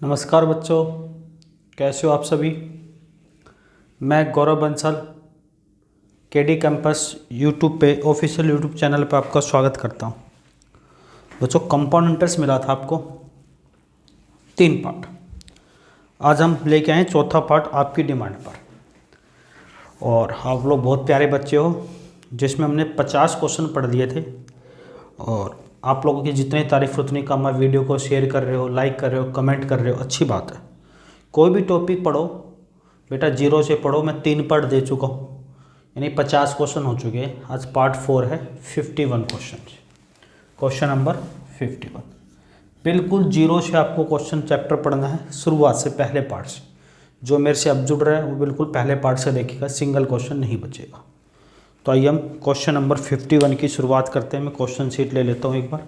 नमस्कार बच्चों, कैसे हो आप सभी। मैं गौरव बंसल केडी कैंपस यूट्यूब पे ऑफिशियल यूट्यूब चैनल पे आपका स्वागत करता हूँ। बच्चों, कंपाउंड इंटरेस्ट मिला था आपको 3 पार्ट। आज हम लेके आए चौथा पार्ट आपकी डिमांड पर। और आप लोग बहुत प्यारे बच्चे हो, जिसमें हमने 50 क्वेश्चन पढ़ लिए थे। और आप लोगों की जितनी तारीफ उतनी कम है। वीडियो को शेयर कर रहे हो, लाइक कर रहे हो, कमेंट कर रहे हो, अच्छी बात है। कोई भी टॉपिक पढ़ो बेटा, 0 से पढ़ो। मैं 3 पार्ट दे चुका हूँ, यानी 50 क्वेश्चन हो चुके हैं। आज पार्ट 4 है, 51 क्वेश्चन। Question number 51। बिल्कुल 0 से आपको क्वेश्चन चैप्टर पढ़ना है, शुरुआत से, पहले पार्ट से। जो मेरे से अब जुड़ रहा है वो बिल्कुल पहले पार्ट से देखेगा, सिंगल क्वेश्चन नहीं बचेगा। तो आइए हम क्वेश्चन नंबर 51 की शुरुआत करते हैं। मैं क्वेश्चन शीट ले लेता हूँ एक बार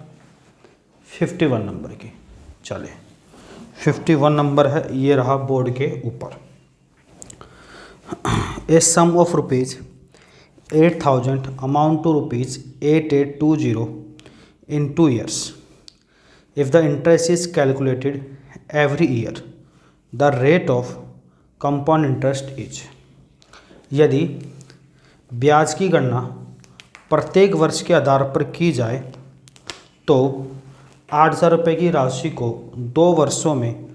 51 नंबर की। चलिए, 51 नंबर है, ये रहा बोर्ड के ऊपर। A sum of rupees 8,000 amount to rupees 8820 in 2 years। If the interest is calculated every year, the rate of compound interest is. यदि ब्याज की गणना प्रत्येक वर्ष के आधार पर की जाए तो 8,000 रुपये की राशि को 2 वर्षों में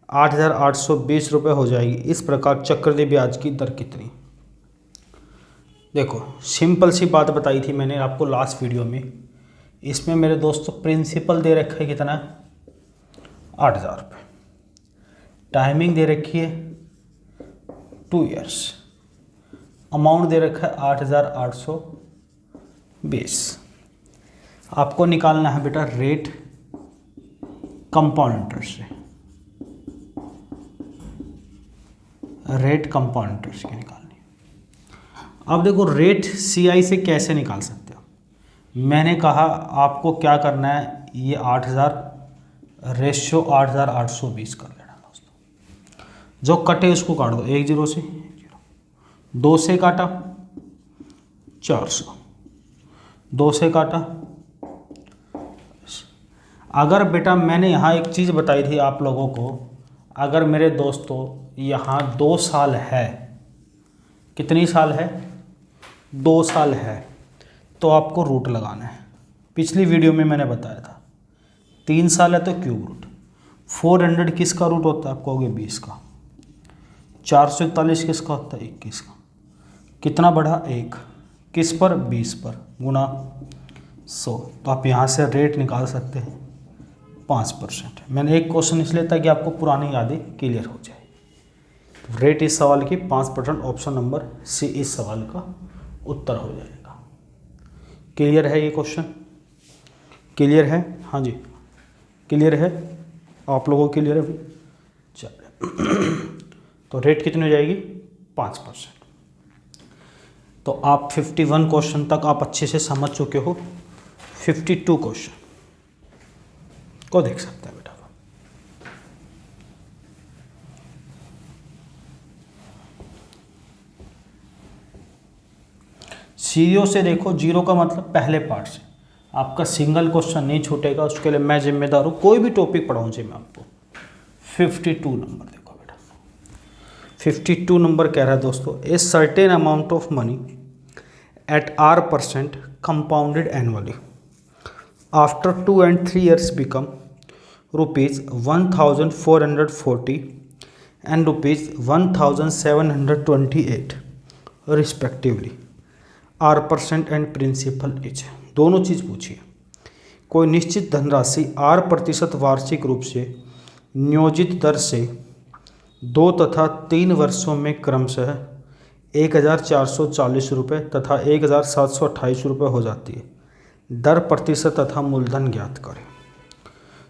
8,820 रुपये हो जाएगी। इस प्रकार चक्रवृद्धि ब्याज की दर कितनी। देखो, सिंपल सी बात बताई थी मैंने आपको लास्ट वीडियो में। इसमें मेरे दोस्तों प्रिंसिपल दे रखा है कितना, 8,000 रुपये। टाइमिंग दे रखी है 2 years। अमाउंट दे रखा है 8,820। आपको निकालना है बेटा रेट कंपाउंड इंटरेस्ट से। रेट कंपाउंड इंटरेस्ट की निकालनी है। अब देखो, रेट सीआई से कैसे निकाल सकते हो। मैंने कहा आपको क्या करना है, ये 8,000 रेशियो 8,820 कर लेना दोस्तों। जो कटे उसको काट दो, 1 0 से 2 से काटा 400, 2 से काटा। अगर बेटा मैंने यहाँ एक चीज़ बताई थी आप लोगों को, अगर मेरे दोस्तों यहाँ 2 साल है, कितनी साल है, 2 साल है, तो आपको रूट लगाना है। पिछली वीडियो में मैंने बताया था 3 साल है तो क्यूब रूट। 400 किसका रूट होता है, आप कहोगे 20 का। 441 किसका होता है, 21 का। कितना बढ़ा, 1 किस पर, 20 पर, गुना 100। तो आप यहाँ से रेट निकाल सकते हैं 5%। मैंने एक क्वेश्चन इसलिए था कि आपको पुरानी यादें क्लियर हो जाए। तो रेट इस सवाल की 5%, ऑप्शन नंबर सी इस सवाल का उत्तर हो जाएगा। क्लियर है ये क्वेश्चन, क्लियर है? हाँ जी, क्लियर है। आप लोगों को क्लियर है? चलिए, तो रेट कितनी हो जाएगी, 5%। तो आप 51 क्वेश्चन तक आप अच्छे से समझ चुके हो। 52 क्वेश्चन को देख सकते हैं बेटा। सीरियो से देखो, 0 का मतलब पहले पार्ट से आपका सिंगल क्वेश्चन नहीं छूटेगा। उसके लिए मैं जिम्मेदार हूँ। कोई भी टॉपिक पढ़ाऊँ जी मैं आपको। 52 नंबर देखो बेटा, 52 नंबर कह रहा है दोस्तों, ए certain amount of money at R% compounded annually after 2 and 3 years become rupees 1,440 and rupees 1,728 respectively। R% and principal is। दोनों चीज़ पूछिए। कोई निश्चित धनराशि R% वार्षिक रूप से नियोजित दर से 2 तथा 3 वर्षों में क्रमशः 1,440 रुपये तथा 1,728 रुपये हो जाती है। दर प्रतिशत तथा मूलधन ज्ञात करें।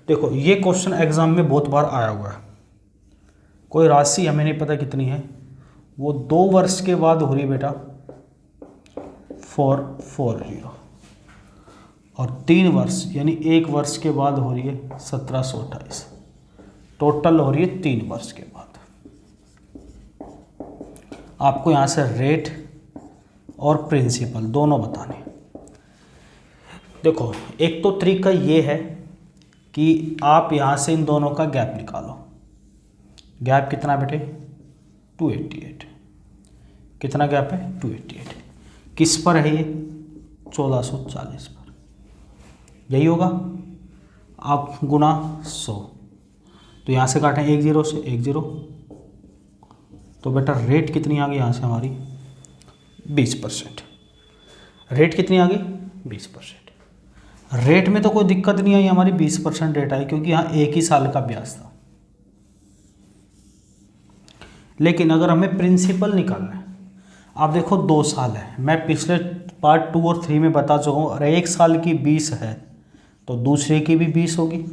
देखो, ये क्वेश्चन एग्जाम में बहुत बार आया हुआ है। कोई राशि हमें नहीं पता कितनी है, वो 2 वर्ष के बाद हो रही बेटा 440, और 3 वर्ष यानी 1 वर्ष के बाद हो रही है 1,728। टोटल हो रही है 3 वर्ष के बाद। आपको यहाँ से रेट और प्रिंसिपल दोनों बताने। देखो, एक तो तरीका ये है कि आप यहाँ से इन दोनों का गैप निकालो। गैप कितना बेटे 288, कितना गैप है 288, किस पर है ये 1440 पर, यही होगा। आप गुना 100, तो यहाँ से काटें 1 0 से 1 0, तो बेटा रेट कितनी आ गई यहाँ से हमारी 20%। रेट कितनी आ गई 20%। रेट में तो कोई दिक्कत नहीं आई, हमारी 20% रेट आई क्योंकि यहाँ एक ही साल का ब्याज था। लेकिन अगर हमें प्रिंसिपल निकालना है, आप देखो 2 साल है, मैं पिछले पार्ट 2 और 3 में बता चुका हूँ, अरे 1 साल की 20 है तो दूसरे की भी 20 होगी,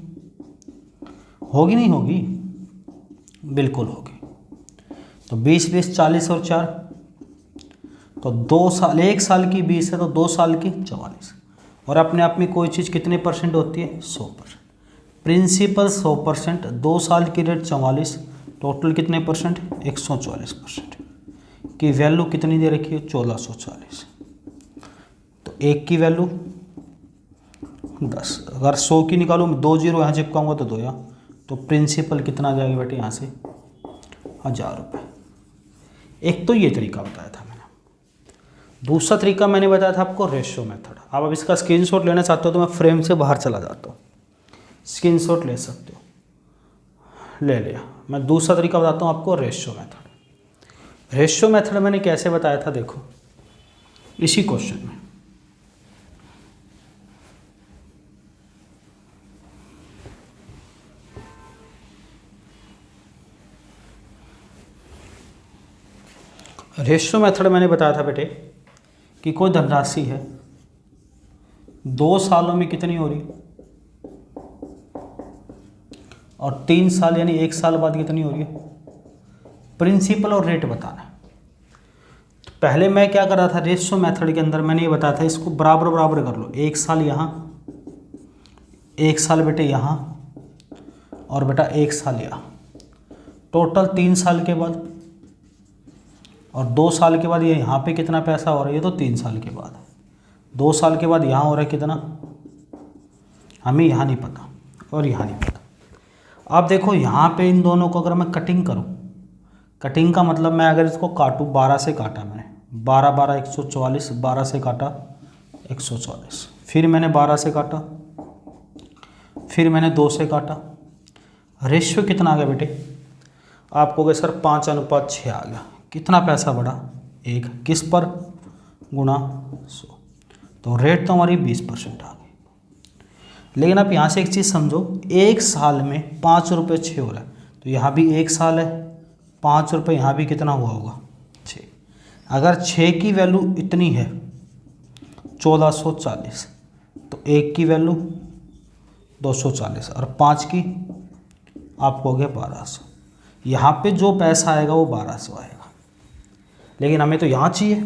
होगी नहीं होगी, बिल्कुल होगी। तो 20 20 40 और 4, तो 2 साल, 1 साल की 20 है तो 2 साल की 44, और अपने आप में कोई चीज़ कितने % होती है 100%। प्रिंसिपल 100%, 2 साल की रेट 44, टोटल कितने %, 144% की वैल्यू कितनी दे रखी है 1440। तो एक की वैल्यू 10, अगर 100 की निकालूँ 2 0 यहाँ चिपकाऊंगा तो 2 या, तो प्रिंसिपल कितना आ जाएगा बेटे यहाँ से 1000 रुपये। एक तो ये तरीका बताया था मैंने। दूसरा तरीका मैंने बताया था आपको रेशियो मेथड। आप अब इसका स्क्रीनशॉट लेना चाहते हो तो मैं फ्रेम से बाहर चला जाता हूँ, स्क्रीनशॉट ले सकते हो, ले लिया। मैं दूसरा तरीका बताता हूँ आपको रेशियो मेथड। रेशियो मेथड मैंने कैसे बताया था, देखो इसी क्वेश्चन में। रेशियो मेथड मैंने बताया था बेटे कि कोई धनराशि है 2 सालों में कितनी हो रही और 3 साल यानी 1 साल बाद कितनी हो रही है, प्रिंसिपल और रेट बताना है। तो पहले मैं क्या कर रहा था, रेशियो मेथड के अंदर मैंने ये बताया था इसको बराबर बराबर कर लो, 1 साल यहाँ, 1 साल बेटे यहाँ, और बेटा 1 साल यहाँ, टोटल 3 साल के बाद, और 2 साल के बाद ये यहाँ पे कितना पैसा हो रहा है, ये तो 3 साल के बाद, 2 साल के बाद यहाँ हो रहा है कितना, हमें यहाँ नहीं पता और यहाँ नहीं पता। आप देखो यहाँ पे इन दोनों को अगर मैं कटिंग करूँ, कटिंग का मतलब मैं अगर इसको काटूँ, 12 से काटा मैंने, 12 12 144, 12 से काटा 144, फिर मैंने 12 से काटा, फिर मैंने 2 से काटा, रेशियो कितना आ गया बेटे, आप कहोगे सर 5:6 आ गया। कितना पैसा बढ़ा, 1, किस पर, गुना 100, तो रेट तो हमारी 20% आ गई। लेकिन आप यहाँ से एक चीज़ समझो, 1 साल में 5 रुपये 6 हो रहा है, तो यहाँ भी 1 साल है, 5 रुपये यहाँ भी कितना हुआ होगा 6। अगर 6 की वैल्यू इतनी है 1440, तो 1 की वैल्यू 240 और 5 की आपको हो गया 1200। यहाँ पे जो पैसा आएगा वो 1200 आएगा, लेकिन हमें तो यहाँ चाहिए।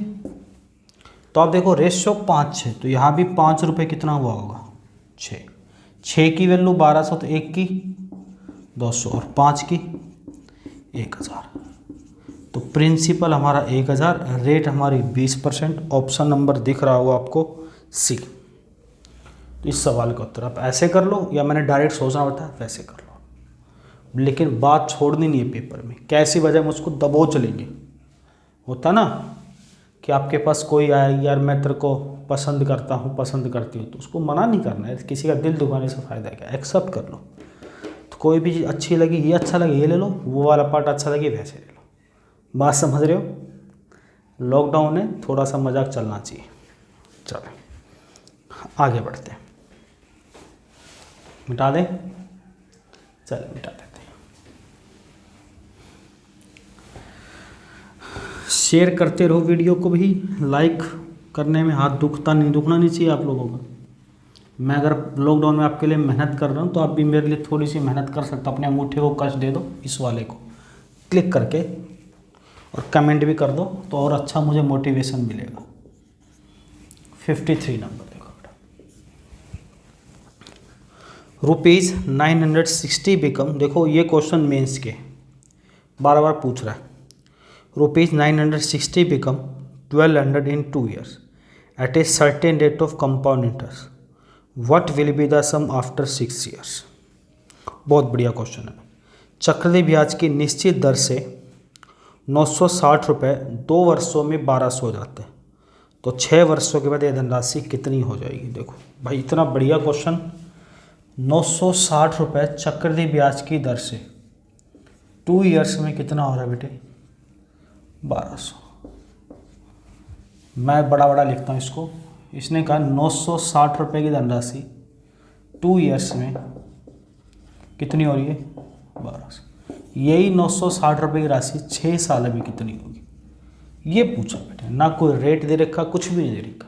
तो आप देखो रेशियो 5:6, तो यहाँ भी 5 रुपये कितना हुआ होगा 6, 6 की वैल्यू 1200, तो 1 की 200 और 5 की 1000, तो प्रिंसिपल हमारा 1000, रेट हमारी 20%। ऑप्शन नंबर दिख रहा होगा आपको सी। तो इस सवाल का उत्तर आप ऐसे कर लो, या मैंने डायरेक्ट सोचना बताया वैसे कर लो, लेकिन बात छोड़नी नहीं है पेपर में। कैसी वजह में उसको दबोच लेंगे, होता ना कि आपके पास कोई आया, यार मैं तेरे को पसंद करता हूँ, पसंद करती हूँ, तो उसको मना नहीं करना है, किसी का दिल दुखाने से फ़ायदा क्या, एक्सेप्ट कर लो। तो कोई भी चीज़ अच्छी लगी, ये अच्छा लगे ये ले लो, वो वाला पार्ट अच्छा लगे वैसे ले लो। बात समझ रहे हो। लॉकडाउन है, थोड़ा सा मजाक चलना चाहिए। चलो आगे बढ़ते हैं, मिटा दें, चलो मिटा देते हैं। शेयर करते रहो वीडियो को भी, लाइक करने में हाथ दुखना नहीं चाहिए आप लोगों का। मैं अगर लॉकडाउन में आपके लिए मेहनत कर रहा हूँ तो आप भी मेरे लिए थोड़ी सी मेहनत कर सकते हो। अपने अंगूठे को कष्ट दे दो इस वाले को क्लिक करके, और कमेंट भी कर दो तो और अच्छा मुझे मोटिवेशन मिलेगा। 53 नंबर देखो बेटा, ₹960 बिकम, देखो ये क्वेश्चन मेंस के बार बार पूछ रहा है। ₹960 become 1200 in 2 years at a certain rate of compound interest. What will be the sum after 6 years? बहुत बढ़िया क्वेश्चन है। चक्रवृद्धि ब्याज की निश्चित दर से 960 रुपये 2 वर्षों में 1200 हो जाते हैं, तो 6 वर्षों के बाद ये धनराशि कितनी हो जाएगी। देखो भाई इतना बढ़िया क्वेश्चन। 960 रुपये चक्रवृद्धि ब्याज की दर से 2 ईयर्स में कितना हो रहा है बेटे, 1200। मैं बड़ा बड़ा लिखता हूँ इसको। इसने कहा 960 रुपये की धनराशि 2 ईयर्स में कितनी हो रही है, 1200। यही 960 रुपये की राशि 6 साल में कितनी होगी, ये पूछा बेटे। ना कोई रेट दे रखा, कुछ भी नहीं दे रखा।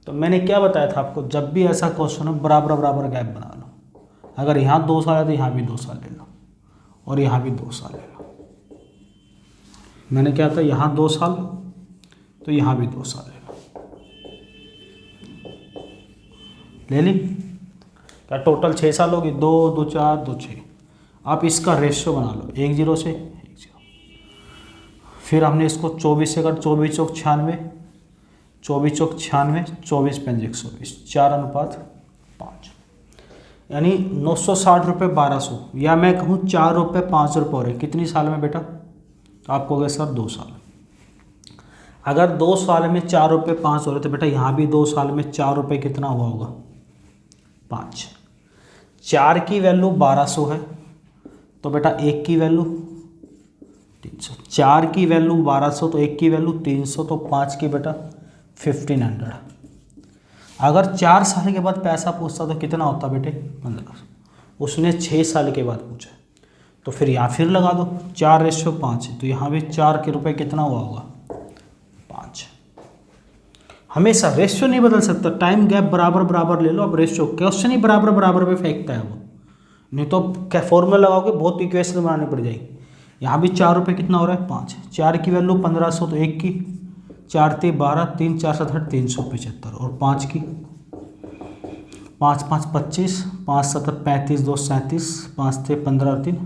तो मैंने क्या बताया था आपको, जब भी ऐसा क्वेश्चन हो बराबर बराबर गैप बना लो। अगर यहाँ 2 साल है तो यहाँ भी 2 साल ले लो, और यहाँ भी 2 साल ले लो। मैंने क्या था, यहाँ 2 साल तो यहाँ भी 2 साल ले लो। ले ली क्या, टोटल 6 साल होगी। 2 2 4 2 6। आप इसका रेशियो बना लो 1 0 से 1 0। फिर हमने इसको 24 से कर, 24 चौक 96, 24 चौक 96, 24 5 120, 4:5। यानी 960 रुपये 1200, या मैं कहूँ 4 रुपये 5 रुपये हो रहे कितनी साल में बेटा, तो आपको हो गया सर 2 साल। अगर 2 साल में 4 रुपये 5 हो रहे तो बेटा यहाँ भी 2 साल में 4 रुपये कितना हुआ होगा, 5। 4 की वैल्यू 1200 है, तो बेटा 1 की वैल्यू 300। 4 की वैल्यू 1200 तो 1 की वैल्यू 300, तो 5 की बेटा 1500। अगर 4 साल के बाद पैसा पूछता तो कितना होता बेटे, 1500। उसने 6 साल के बाद पूछा, तो फिर यहाँ फिर लगा दो 4:5 है, तो यहाँ भी 4 के रुपये कितना हुआ होगा, 5। हमेशा रेशियो नहीं बदल सकता, टाइम गैप बराबर बराबर ले लो। अब रेशियो क्वेश्चन ही बराबर बराबर पे फेंकता है वो, नहीं तो क्या फॉर्मूला लगाओगे बहुत इक्वेशन बनानी पड़ जाएगी। यहाँ भी 4 रुपये कितना हो रहा है, 5। 4 की वैल्यू 1500, तो 1 की 4 × 12, 3 4 7 375, और 5 की 5 5 25, 5 7 35, 2 37, 5 3 15 3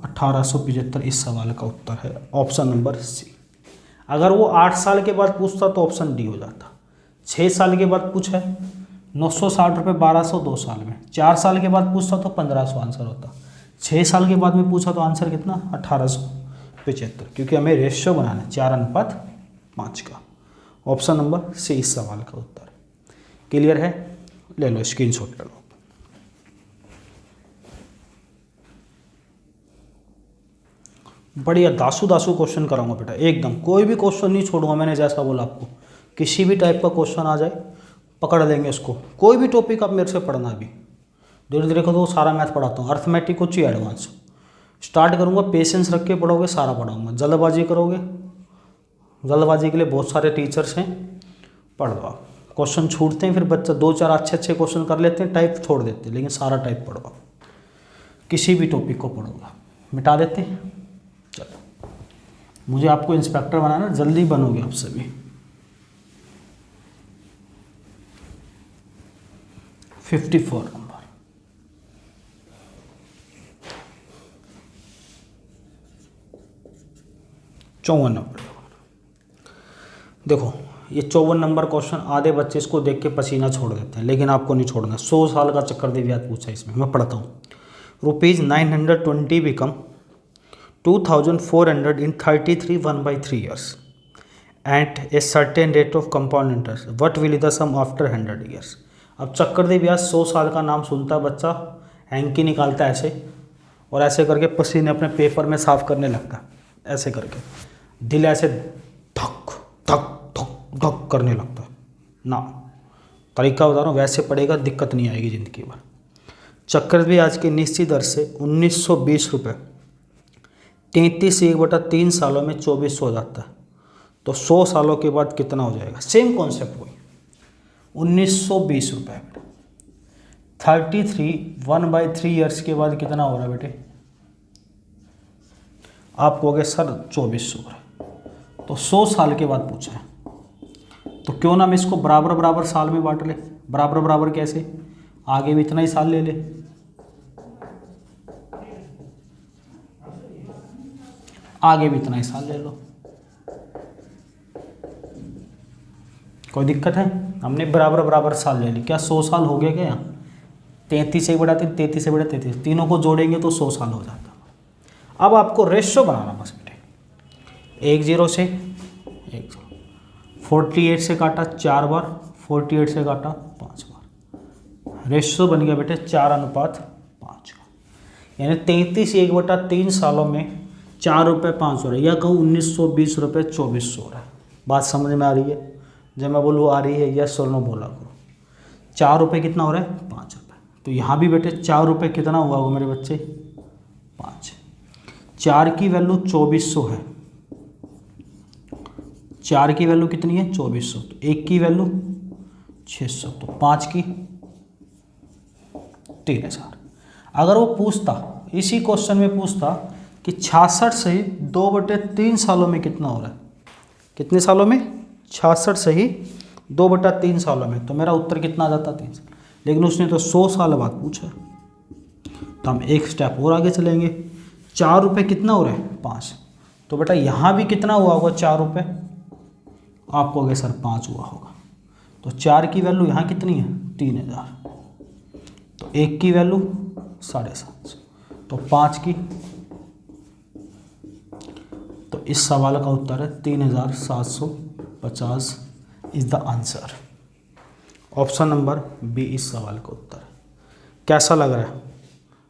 1875। इस सवाल का उत्तर है ऑप्शन नंबर सी। अगर वो 8 साल के बाद पूछता तो ऑप्शन डी हो जाता। 6 साल के बाद पूछा है, 960 रुपये 1200 2 साल में। 4 साल के बाद पूछता तो 1500 आंसर होता। 6 साल के बाद में पूछा तो आंसर कितना, 1875, क्योंकि हमें रेशियो बनाना है 4:5 का। ऑप्शन नंबर सी इस सवाल का उत्तर है। क्लियर है, ले लो स्क्रीनशॉट ले लो। बढ़िया दासू क्वेश्चन कराऊंगा बेटा, एकदम कोई भी क्वेश्चन नहीं छोड़ूंगा। मैंने जैसा बोला आपको, किसी भी टाइप का क्वेश्चन आ जाए पकड़ लेंगे उसको। कोई भी टॉपिक आप मेरे से पढ़ना, अभी धीरे धीरे तो सारा मैथ पढ़ाता हूँ। अर्थमेटिक कुछ ही एडवांस स्टार्ट करूँगा, पेशेंस रख के पढ़ोगे, सारा पढ़ाऊँगा। जल्दबाजी करोगे, जल्दबाजी के लिए बहुत सारे टीचर्स हैं, पढ़ दो आप। क्वेश्चन छूटते हैं, फिर बच्चा 2 4 अच्छे क्वेश्चन कर लेते हैं, टाइप छोड़ देते हैं, लेकिन सारा टाइप पढ़ो। किसी भी टॉपिक को पढ़ोगा, मिटा देते हैं। चलो, मुझे आपको इंस्पेक्टर बनाना, जल्दी बनोगे आप सभी। 54 नंबर। चौवन नंबर देखो, ये 54 नंबर क्वेश्चन आधे बच्चे इसको देख के पसीना छोड़ देते हैं, लेकिन आपको नहीं छोड़ना। 100 साल का चक्रवृद्धि ब्याज पूछा है इसमें, मैं पढ़ता हूँ। ₹920 become 2400 in 33 1/3 years at a certain rate of compound interest. What will be the sum after 100 years? अब चक्रवृद्धि ब्याज 100 साल का नाम सुनता है बच्चा, हैंकी निकालता है ऐसे, और ऐसे करके पसीने अपने पेपर में साफ करने लगता है, ऐसे करके दिल ऐसे धक धक धक धक करने लगता है ना। तरीका बता रहा हूँ, वैसे पड़ेगा, दिक्कत नहीं आएगी ज़िंदगी भर। चक्रवृद्धि ब्याज की निश्चित दर से 1920 रुपये 33/3 सालों में 2400 हो जाता है, तो 100 सालों के बाद कितना हो जाएगा। सेम कॉन्सेप्ट वही, 1920 रुपये। 33 1/3 ईयर्स के बाद कितना हो रहा है बेटे, आप कहोगे सर 2400 हो रहा है, तो 100 साल के बाद पूछा है, तो क्यों ना हम इसको बराबर बराबर साल में बांट ले। बराबर बराबर कैसे, आगे भी इतना ही साल ले ले, आगे भी इतना ही साल ले लो, कोई दिक्कत है। हमने बराबर बराबर साल ले ली, क्या 100 साल हो गया क्या। 33 से बड़ा 33 से बड़ा 33, तीनों को जोड़ेंगे तो 100 साल हो जाता। अब आपको रेशो बनाना बस बेटे, 1 0 से 1 48 से काटा 4 बार, 48 से काटा 5 बार, रेशो बन गया बेटे 4:5 का, यानी 33/1/3 सालों में 4 रुपये 5 हो रहा है, या कहूँ 1920 रुपये 24 हो रहा है। बात समझ में आ रही है? जब मैं बोलूँ आ रही है, यस और नो बोला करो। 4 रुपये कितना हो रहा है? 5 रुपये। तो यहाँ भी बेटे 4 रुपये कितना हुआ होगा मेरे बच्चे? 5। 4 की वैल्यू 2400 है, 4 की वैल्यू कितनी है? 2400। तो 1 की वैल्यू 600, तो 5 की 3000। अगर वो पूछता, इसी क्वेश्चन में पूछता कि 66 से 2/3 सालों में कितना हो रहा है, कितने सालों में? 66 से ही 2/3 सालों में, तो मेरा उत्तर कितना आ जाता? 3 साल। लेकिन उसने तो 100 साल बाद पूछा, तो हम एक स्टेप और आगे चलेंगे। 4 रुपये कितना हो रहा है? 5। तो बेटा यहाँ भी कितना हुआ होगा? 4 रुपये। आपको अगर सर 5 हुआ होगा, तो 4 की वैल्यू यहाँ कितनी है? 3000। तो 1 की वैल्यू 750, तो 5 की, तो इस सवाल का उत्तर है 3750 is the answer. Option number B इस सवाल का उत्तर है। कैसा लग रहा है?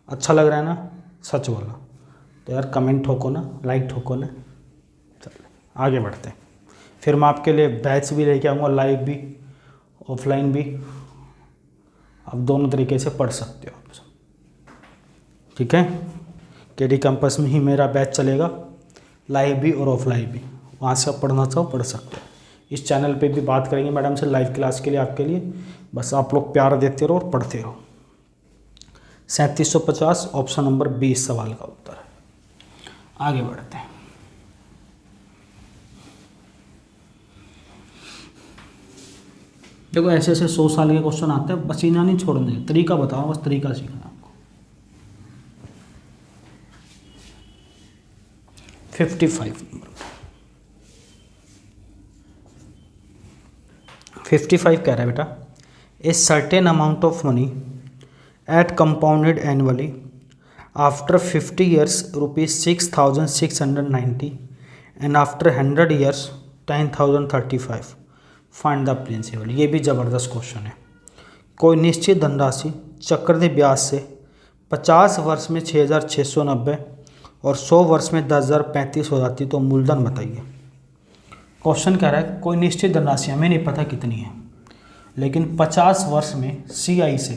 अच्छा लग रहा है ना? सच बोला तो यार कमेंट ठोको ना, लाइक ठोको ना। चलिए आगे बढ़ते हैं। फिर मैं आपके लिए बैच भी लेके आऊँगा, लाइव भी ऑफलाइन भी, आप दोनों तरीके से पढ़ सकते हो आप सब, ठीक है। केडी कैंपस में ही मेरा बैच चलेगा, लाइव भी और ऑफलाइन भी, वहाँ से आप पढ़ना चाहो पढ़ सकते हो। इस चैनल पे भी बात करेंगे मैडम से लाइव क्लास के लिए आपके लिए, बस आप लोग प्यार देते रहो और पढ़ते रहो। 3750 ऑप्शन नंबर 20 सवाल का उत्तर है। आगे बढ़ते हैं। देखो ऐसे ऐसे 100 साल के क्वेश्चन आते हैं, पसीना नहीं छोड़ने, तरीका बताओ, बस तरीका सीखना है आपको। 55 नंबर 55 कह रहा है बेटा, a certain amount of money at compounded annually after 50 years ₹6,690 and after 100 years 10,035 find the principal. ये भी ज़बरदस्त क्वेश्चन है। कोई निश्चित धनराशि चक्रवृद्धि ब्याज से 50 वर्ष में 6,690 और 100 वर्ष में 10,035 हो जाती, तो मूलधन बताइए। क्वेश्चन कह रहा है कोई निश्चित धनराशि, हमें नहीं पता कितनी है, लेकिन 50 वर्ष में CI से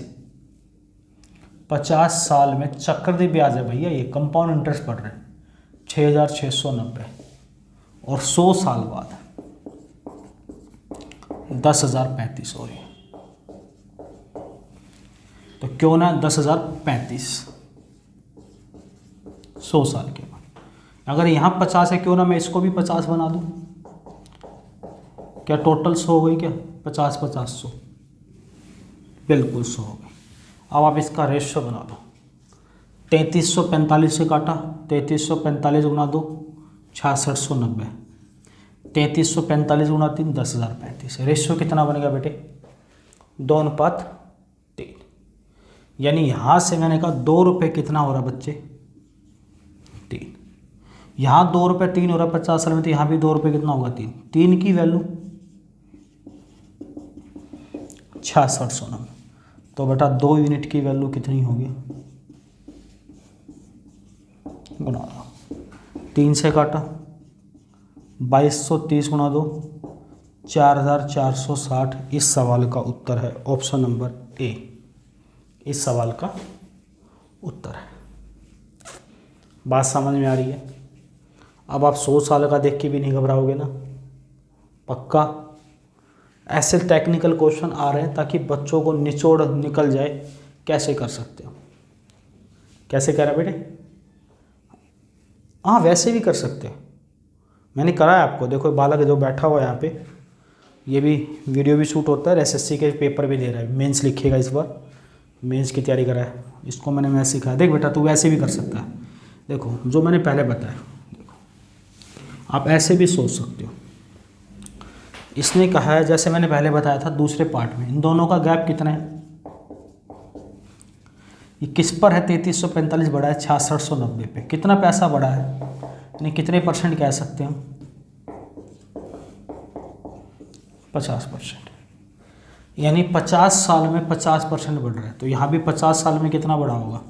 50 साल में चक्रवृद्धि ब्याज है भैया, ये कंपाउंड इंटरेस्ट पड़ रहे हैं 6,690 और 100 साल बाद 10,035 हो रही है। तो क्यों ना 10,035 100 साल के बाद। अगर यहाँ 50 है, क्यों ना मैं इसको भी 50 बना दूँ। क्या टोटल 100 हो गई क्या? 50 50 100, बिल्कुल 100 हो गई। अब आप इसका रेशियो बना दो। 3345 से काटा, 3345 गुना 2 6690, 3345 गुना 3 10,035। रेशियो कितना बनेगा बेटे? 2:3। यानी यहाँ से मैंने कहा 2 रुपये कितना हो रहा बच्चे? 3। यहाँ 2 रुपये 3 हो रहा 50 साल में, तो यहाँ भी 2 रुपये कितना होगा? 3। 3 की वैल्यू 6690, तो बेटा 2 यूनिट की वैल्यू कितनी होगी? गुना 3 से काटा, 2230 गुना 2 4460। इस सवाल का उत्तर है ऑप्शन नंबर ए, इस सवाल का उत्तर है। बात समझ में आ रही है? अब आप 100 साल का देख के भी नहीं घबराओगे ना? पक्का? ऐसे टेक्निकल क्वेश्चन आ रहे हैं ताकि बच्चों को निचोड़ निकल जाए, कैसे कर सकते हो? कैसे कह रहा बेटे? हाँ वैसे भी कर सकते हो, मैंने कराया आपको। देखो बालक जो बैठा हुआ है यहाँ पे, ये भी वीडियो भी शूट होता है, SSC के पेपर भी दे रहा है, मेंस लिखेगा इस बार, मेंस की तैयारी करा है, इसको मैंने वैसे सिखाया। देख बेटा तू वैसे भी कर सकता है। देखो जो मैंने पहले बताया, देखो आप ऐसे भी सोच सकते हो। इसने कहा है, जैसे मैंने पहले बताया था दूसरे पार्ट में, इन दोनों का गैप कितना है? ये किस पर है? 3345 बढ़ा है 6690 पे। कितना पैसा बढ़ा है, यानी कितने परसेंट कह सकते हैं हम? 50%। यानी 50 साल में 50% बढ़ रहा है। तो यहाँ भी 50 साल में कितना बढ़ा होगा?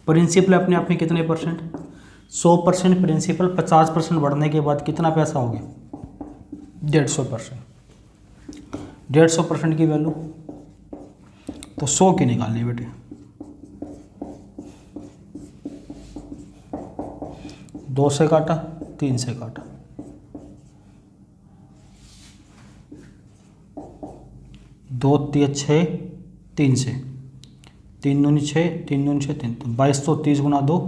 प्रिंसिपल अपने आप में कितने परसेंट? 100% प्रिंसिपल, 50% बढ़ने के बाद कितना पैसा हो गया? 150%। 150% की वैल्यू तो 100 की निकालनी बेटे। 2 से काटा, 3 से काटा, 2 3 6, 3 से, 3 दूनी 6, 3 दूनी 6, 3 तो 2230 गुना 2,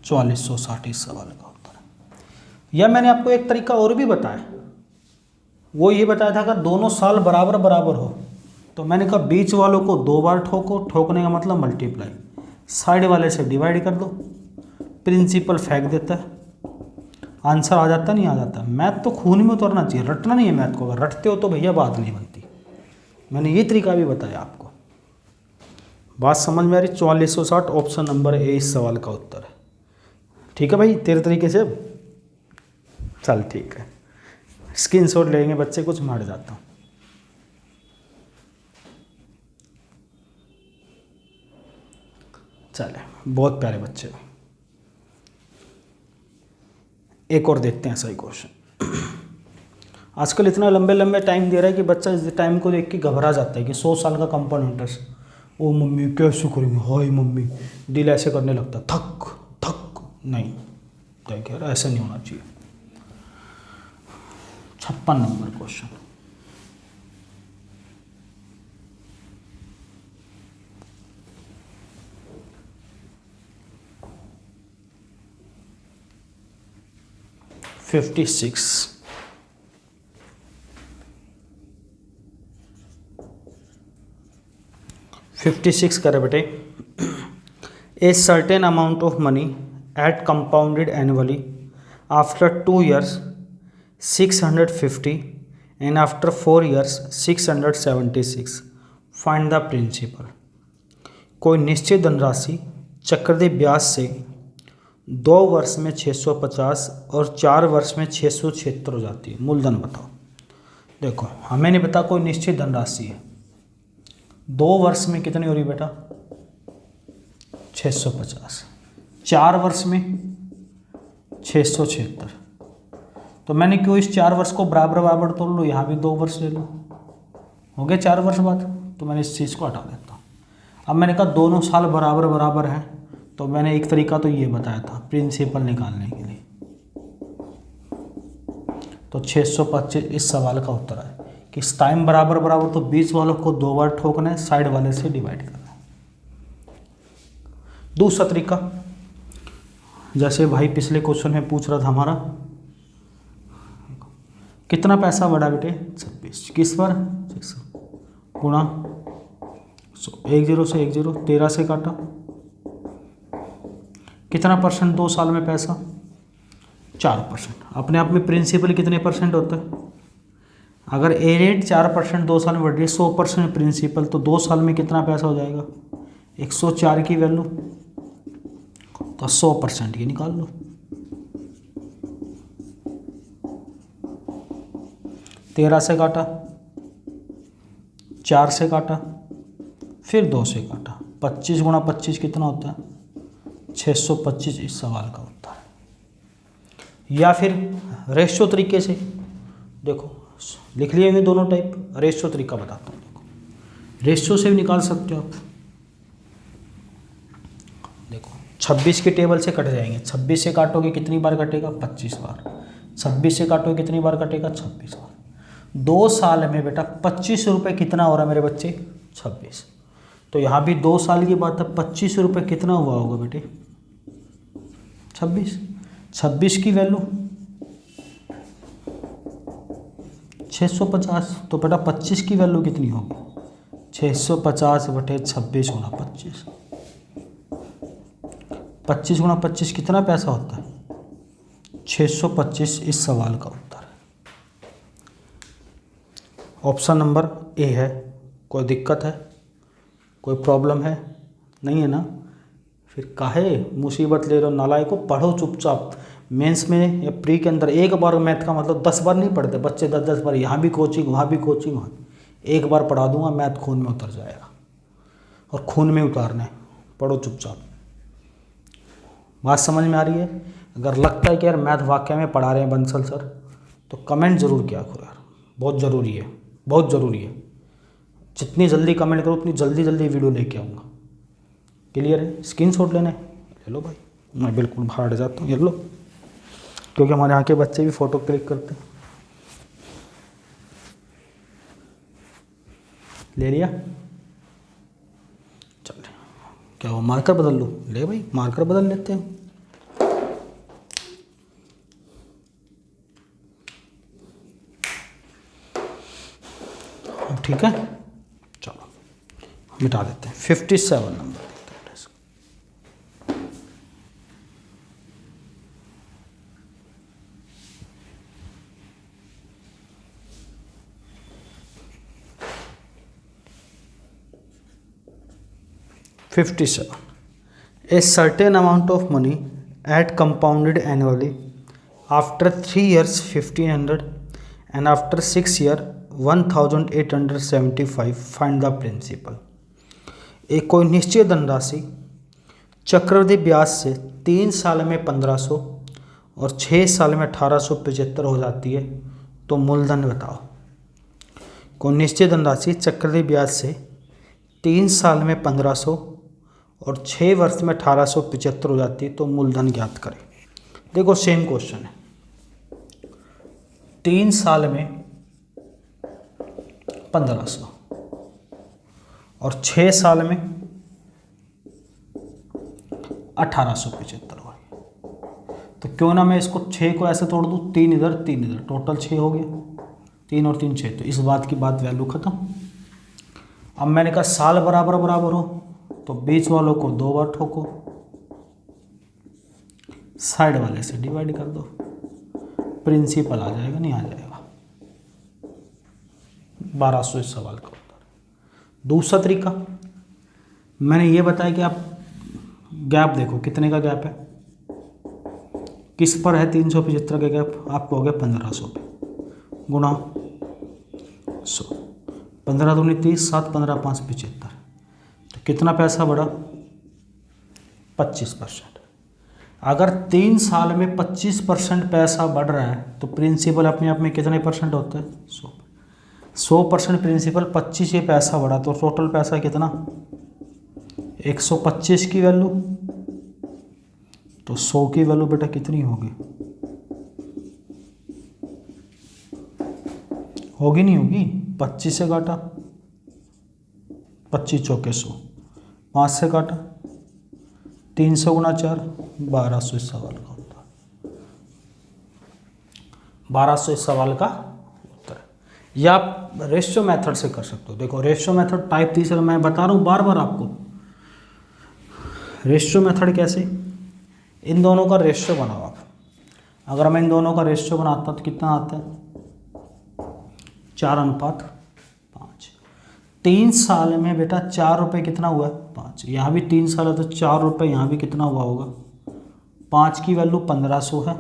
4460 इस सवाल का उत्तर है। या मैंने आपको एक तरीका और भी बताया, वो ये बताया था अगर दोनों साल बराबर बराबर हो तो मैंने कहा बीच वालों को 2 बार ठोको, ठोकने का मतलब मल्टीप्लाई, साइड वाले से डिवाइड कर दो, प्रिंसिपल फेंक देता है, आंसर आ जाता नहीं आ जाता। मैथ तो खून में उतरना चाहिए, रटना नहीं है मैथ को, अगर रटते हो तो भैया बात नहीं बनती। मैंने ये तरीका भी बताया आपको, बात समझ में आ रही? 4460 ऑप्शन नंबर ए इस सवाल का उत्तर है। ठीक है भाई, तेरे तरीके से अब चल ठीक है, स्क्रीनशॉट लेंगे बच्चे, कुछ मैं हट जाता हूँ। चले, बहुत प्यारे बच्चे। एक और देखते हैं सही क्वेश्चन। आजकल इतना लंबे लंबे टाइम दे रहा है कि बच्चा इस टाइम को देख के घबरा जाता है कि 100 साल का कंपाउंड इंटरेस्ट, ओ मम्मी कैसे करेंगे, हाय मम्मी, दिल ऐसे करने लगता, थक थक। नहीं, देखिए ऐसा नहीं होना चाहिए। 56 नंबर क्वेश्चन, $56 करे बेटे। A certain amount of money at compounded annually after 2 years 650 and after 4 years 676, find the principal. कोई निश्चित धनराशि चक्रवृद्धि ब्याज से 2 वर्ष में 650 और 4 वर्ष में 676 हो जाती है। मूलधन बताओ। देखो हमें नहीं पता, कोई निश्चित धनराशि है, 2 वर्ष में कितनी हो रही बेटा? 650, 4 वर्ष में 676। तो मैंने क्यों इस 4 वर्ष को बराबर बराबर तोड़ लो, यहाँ भी 2 वर्ष ले लो, हो गए 4 वर्ष बाद, तो मैंने इस चीज़ को हटा देता हूँ। अब मैंने कहा दोनों साल बराबर बराबर हैं, तो मैंने एक तरीका तो ये बताया था प्रिंसिपल निकालने के लिए। तो 625 इस सवाल का उत्तर है कि टाइम बराबर बराबर तो बीच वालों को 2 बार ठोकना है, साइड वाले से डिवाइड करना है। दूसरा तरीका, जैसे भाई पिछले क्वेश्चन में पूछ रहा था हमारा, कितना पैसा बढ़ा बेटे? 26, किस पर? 600 गुणा 1 0 से 1 0, 13 से काटा, कितना परसेंट 2 साल में पैसा? 4%। अपने आप में प्रिंसिपल कितने परसेंट होता है? अगर ए रेट 4% 2 साल में बढ़ रही है, 100% प्रिंसिपल, तो 2 साल में कितना पैसा हो जाएगा? 104 की वैल्यू, तो 100% की निकाल लो। 13 से काटा, 4 से काटा, फिर 2 से काटा, 25 गुणा 25 कितना होता है? 625 इस सवाल का उत्तर है। या फिर रेशियो तरीके से देखो, लिख लिए हैं दोनों टाइप, रेशियो तरीका बताता हूँ। देखो रेशियो से भी निकाल सकते हो आप। देखो 26 के टेबल से कट जाएंगे, 26 से काटोगे कितनी बार कटेगा? 25 बार। 26 से काटोगे कितनी बार कटेगा? 26 बार। 2 साल में बेटा 25 रुपये कितना हो रहा है मेरे बच्चे? 26। तो यहाँ भी 2 साल की बात है, 25 रुपये कितना हुआ होगा बेटे? 26। 26 की वैल्यू 650, तो बेटा 25 की वैल्यू कितनी होगी? 650 बटे 26 गुणा 25। 25 गुणा 25 कितना पैसा होता है? 625 इस सवाल का उत्तर है। ऑप्शन नंबर ए है। कोई दिक्कत है? कोई प्रॉब्लम है? नहीं है ना? फिर काहे मुसीबत ले रहे हो नालायक को? पढ़ो चुपचाप। मेंस में या प्री के अंदर एक बार मैथ का मतलब 10 बार नहीं पढ़ते बच्चे, 10-10 बार, यहाँ भी कोचिंग वहाँ भी कोचिंग, वहाँ एक बार पढ़ा दूंगा मैथ खून में उतर जाएगा, और खून में उतारना है। पढ़ो चुपचाप। बात समझ में आ रही है? अगर लगता है कि यार मैथ वाकई में पढ़ा रहे हैं बंसल सर, तो कमेंट ज़रूर किया करो यार, बहुत ज़रूरी है, बहुत ज़रूरी है। जितनी जल्दी कमेंट करो उतनी जल्दी वीडियो लेके आऊँगा। क्लियर है? स्क्रीनशॉट लेना है ले लो भाई, मैं बिल्कुल बाहर हट जाता हूँ, ये लो, क्योंकि हमारे यहाँ के बच्चे भी फ़ोटो क्लिक करते हैं। ले लिया? चल, क्या वो मार्कर बदल लूँ? ले भाई मार्कर बदल लेते हैं। ठीक है, चलो मिटा देते हैं। 57 नंबर देखते हैं इसको। A certain amount of money at compounded annually after 3 years 1500 and after 6 year 1875, find the principal। एक कोई निश्चित धनराशि चक्रवृद्धि ब्याज से 3 साल में 1500 और 6 साल में 1875 हो जाती है, तो मूलधन बताओ। कोई निश्चित धनराशि चक्रवृद्धि ब्याज से 3 साल में 1500 और 6 वर्ष में 1875 हो जाती है, तो मूलधन ज्ञात करें। देखो सेम क्वेश्चन है। 3 साल में 1500 और 6 साल में 1875 हो गया, तो क्यों ना मैं इसको 6 को ऐसे तोड़ दूँ, 3 इधर 3 इधर, टोटल 6 हो गया। 3 और 3 6, तो इस बात की बात वैल्यू खत्म। अब मैंने कहा साल बराबर बराबर हो, तो बीच वालों को 2 बार ठोको, साइड वाले से डिवाइड कर दो, प्रिंसिपल आ जाएगा, नहीं आ जाएगा। 1200 इस सवाल का उत्तर। दूसरा तरीका मैंने ये बताया कि आप गैप देखो, कितने का गैप है, किस पर है 375 का गैप, आपको हो गया 1500 पे, गुणा 100, 15 दूनी 30, 7 15 5 75, तो कितना पैसा बढ़ा? 25%। अगर 3 साल में 25% पैसा बढ़ रहा है, तो प्रिंसिपल अपने आप में कितने परसेंट होता है? 100% प्रिंसिपल, 25 ये पैसा बढ़ा, तो टोटल पैसा कितना? 125 की वैल्यू, तो 100 की वैल्यू बेटा कितनी होगी? होगी नहीं होगी? 25 से काटा, 25 चौके 100, 5 से काटा, 300 गुणा 4, 1200 इस सवाल का उत्तर। 1200 इस सवाल का उत्तर है। या आप रेशियो मेथड से कर सकते हो। देखो रेशियो मेथड टाइप 3 मैं बता रहा हूँ बार बार आपको। रेशियो मेथड कैसे? इन दोनों का रेशियो बनाओ आप। अगर मैं इन दोनों का रेशियो बनाता तो कितना आता है? 4:5। 3 साल में बेटा 4 रुपये कितना हुआ? 5। यहाँ भी 3 साल है तो 4 रुपये, यहाँ भी कितना हुआ होगा? 5 की वैल्यू 1500 है,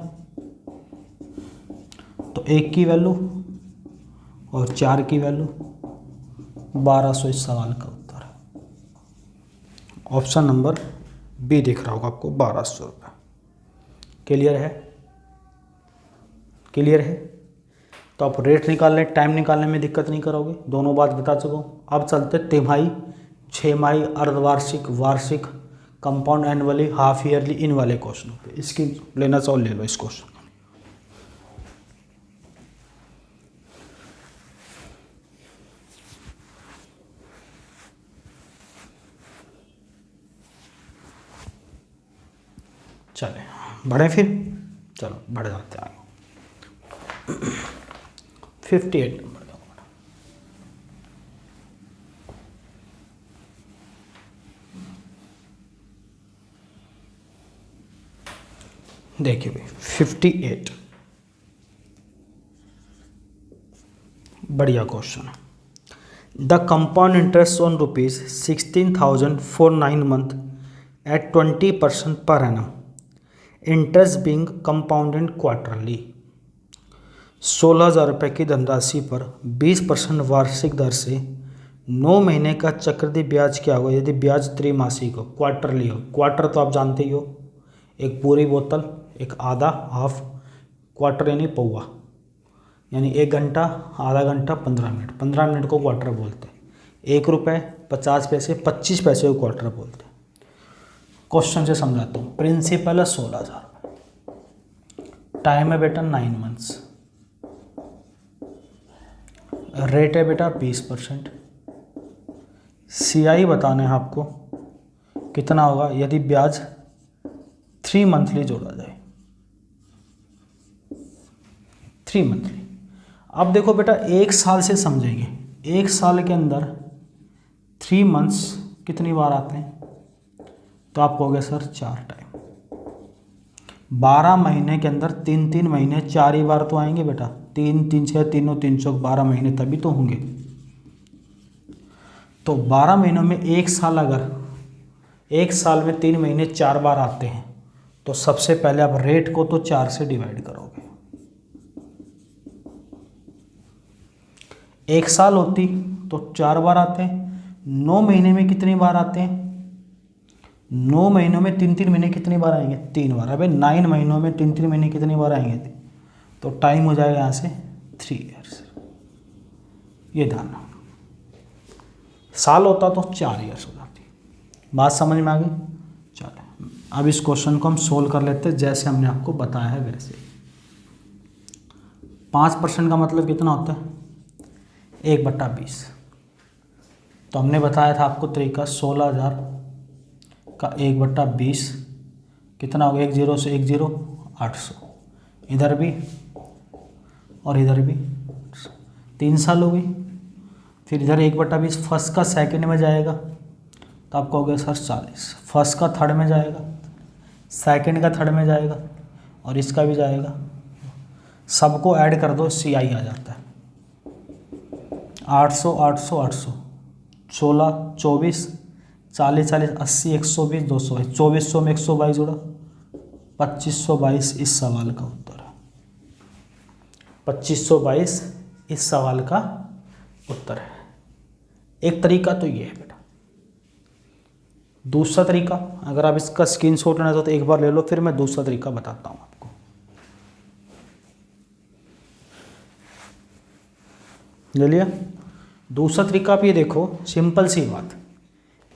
तो 1 की वैल्यू और 4 की वैल्यू 1200 इस सवाल का उत्तर है। ऑप्शन नंबर बी दिख रहा होगा आपको, 1200 रुपये। क्लियर है? क्लियर है? तो आप रेट निकालने, टाइम निकालने में दिक्कत नहीं करोगे, दोनों बात बता चुका हूँ। अब चलते तिमाही, 6 माही, अर्धवार्षिक, वार्षिक, कंपाउंड एनुअली, हाफ ईयरली, इन वाले क्वेश्चनों पे। इसकी लेना चाहो ले लो इस क्वेश्चन। चले बढ़े फिर, चलो बढ़ जाते हैं आगे। 58 नंबर का देखिए भाई 58 बढ़िया क्वेश्चन है। The compound interest on ₹16,000 for 9 months at 20% per annum. Interest being compounded quarterly. 16,000 रुपये की धनराशि पर 20% वार्षिक दर से 9 महीने का चक्रवृद्धि ब्याज क्या होगा यदि ब्याज त्रैमासिक हो, क्वार्टरली हो। क्वार्टर तो आप जानते ही हो, एक पूरी बोतल, एक आधा हाफ, क्वार्टर यानी पौवा, यानी 1 घंटा, आधा घंटा, 15 मिनट। 15 मिनट को क्वार्टर बोलते हैं। 1 रुपये 50 पैसे, 25 पैसे को क्वार्टर बोलते हैं। क्वेश्चन से समझाता हूँ। प्रिंसिपल है 16,000, टाइम है बेटा 9 मंथ्स, रेट है बेटा 20%। CI बताना है आपको कितना होगा यदि ब्याज 3 मंथली जोड़ा जाए, 3 मंथली। अब देखो बेटा 1 साल से समझेंगे। 1 साल के अंदर 3 मंथ्स कितनी बार आते हैं, तो आप कहोगे सर 4 टाइम। 12 महीने के अंदर 3 महीने 4 ही बार तो आएंगे बेटा। 3 3 6 3 3 चौक 12 महीने तभी तो होंगे। तो 12 महीनों में 1 साल, अगर 1 साल में 3 महीने 4 बार आते हैं तो सबसे पहले आप रेट को तो 4 से डिवाइड करोगे। 1 साल होती तो 4 बार आते हैं। 9 महीने में कितनी बार आते हैं, 9 महीनों में 3 महीने कितनी बार आएंगे, 3 बार। अबे 9 महीनों में 3 महीने कितनी बार आएंगे, तो टाइम हो जाएगा यहाँ से 3 ईयर्स। ये ध्यान रखना। साल होता तो 4 ईयर्स हो जाती। बात समझ में आ गई। चलो अब इस क्वेश्चन को हम सोल्व कर लेते हैं जैसे हमने आपको बताया है वैसे। 5% का मतलब कितना होता है, 1/20। तो हमने बताया था आपको तरीका 16,000 का 1/20 कितना हो गया, 1 0 से 1 0 800। इधर भी और इधर भी 3 साल हो गई। फिर इधर 1/20 फर्स्ट का सेकंड में जाएगा तो आप कहोगे सर 40। फर्स्ट का थर्ड में जाएगा, सेकंड का थर्ड में जाएगा और इसका भी जाएगा। सबको ऐड कर दो, CI आ जाता है 800 800 800 16 24 40 40 80 120 200 2400 में 122 जोड़ा 2522 इस सवाल का उत्तर है। 2522 इस सवाल का उत्तर है। एक तरीका तो ये है बेटा। दूसरा तरीका, अगर आप इसका स्क्रीनशॉट लेना तो एक बार ले लो, फिर मैं दूसरा तरीका बताता हूँ आपको। ले लिया। दूसरा तरीका आप ये देखो, सिंपल सी बात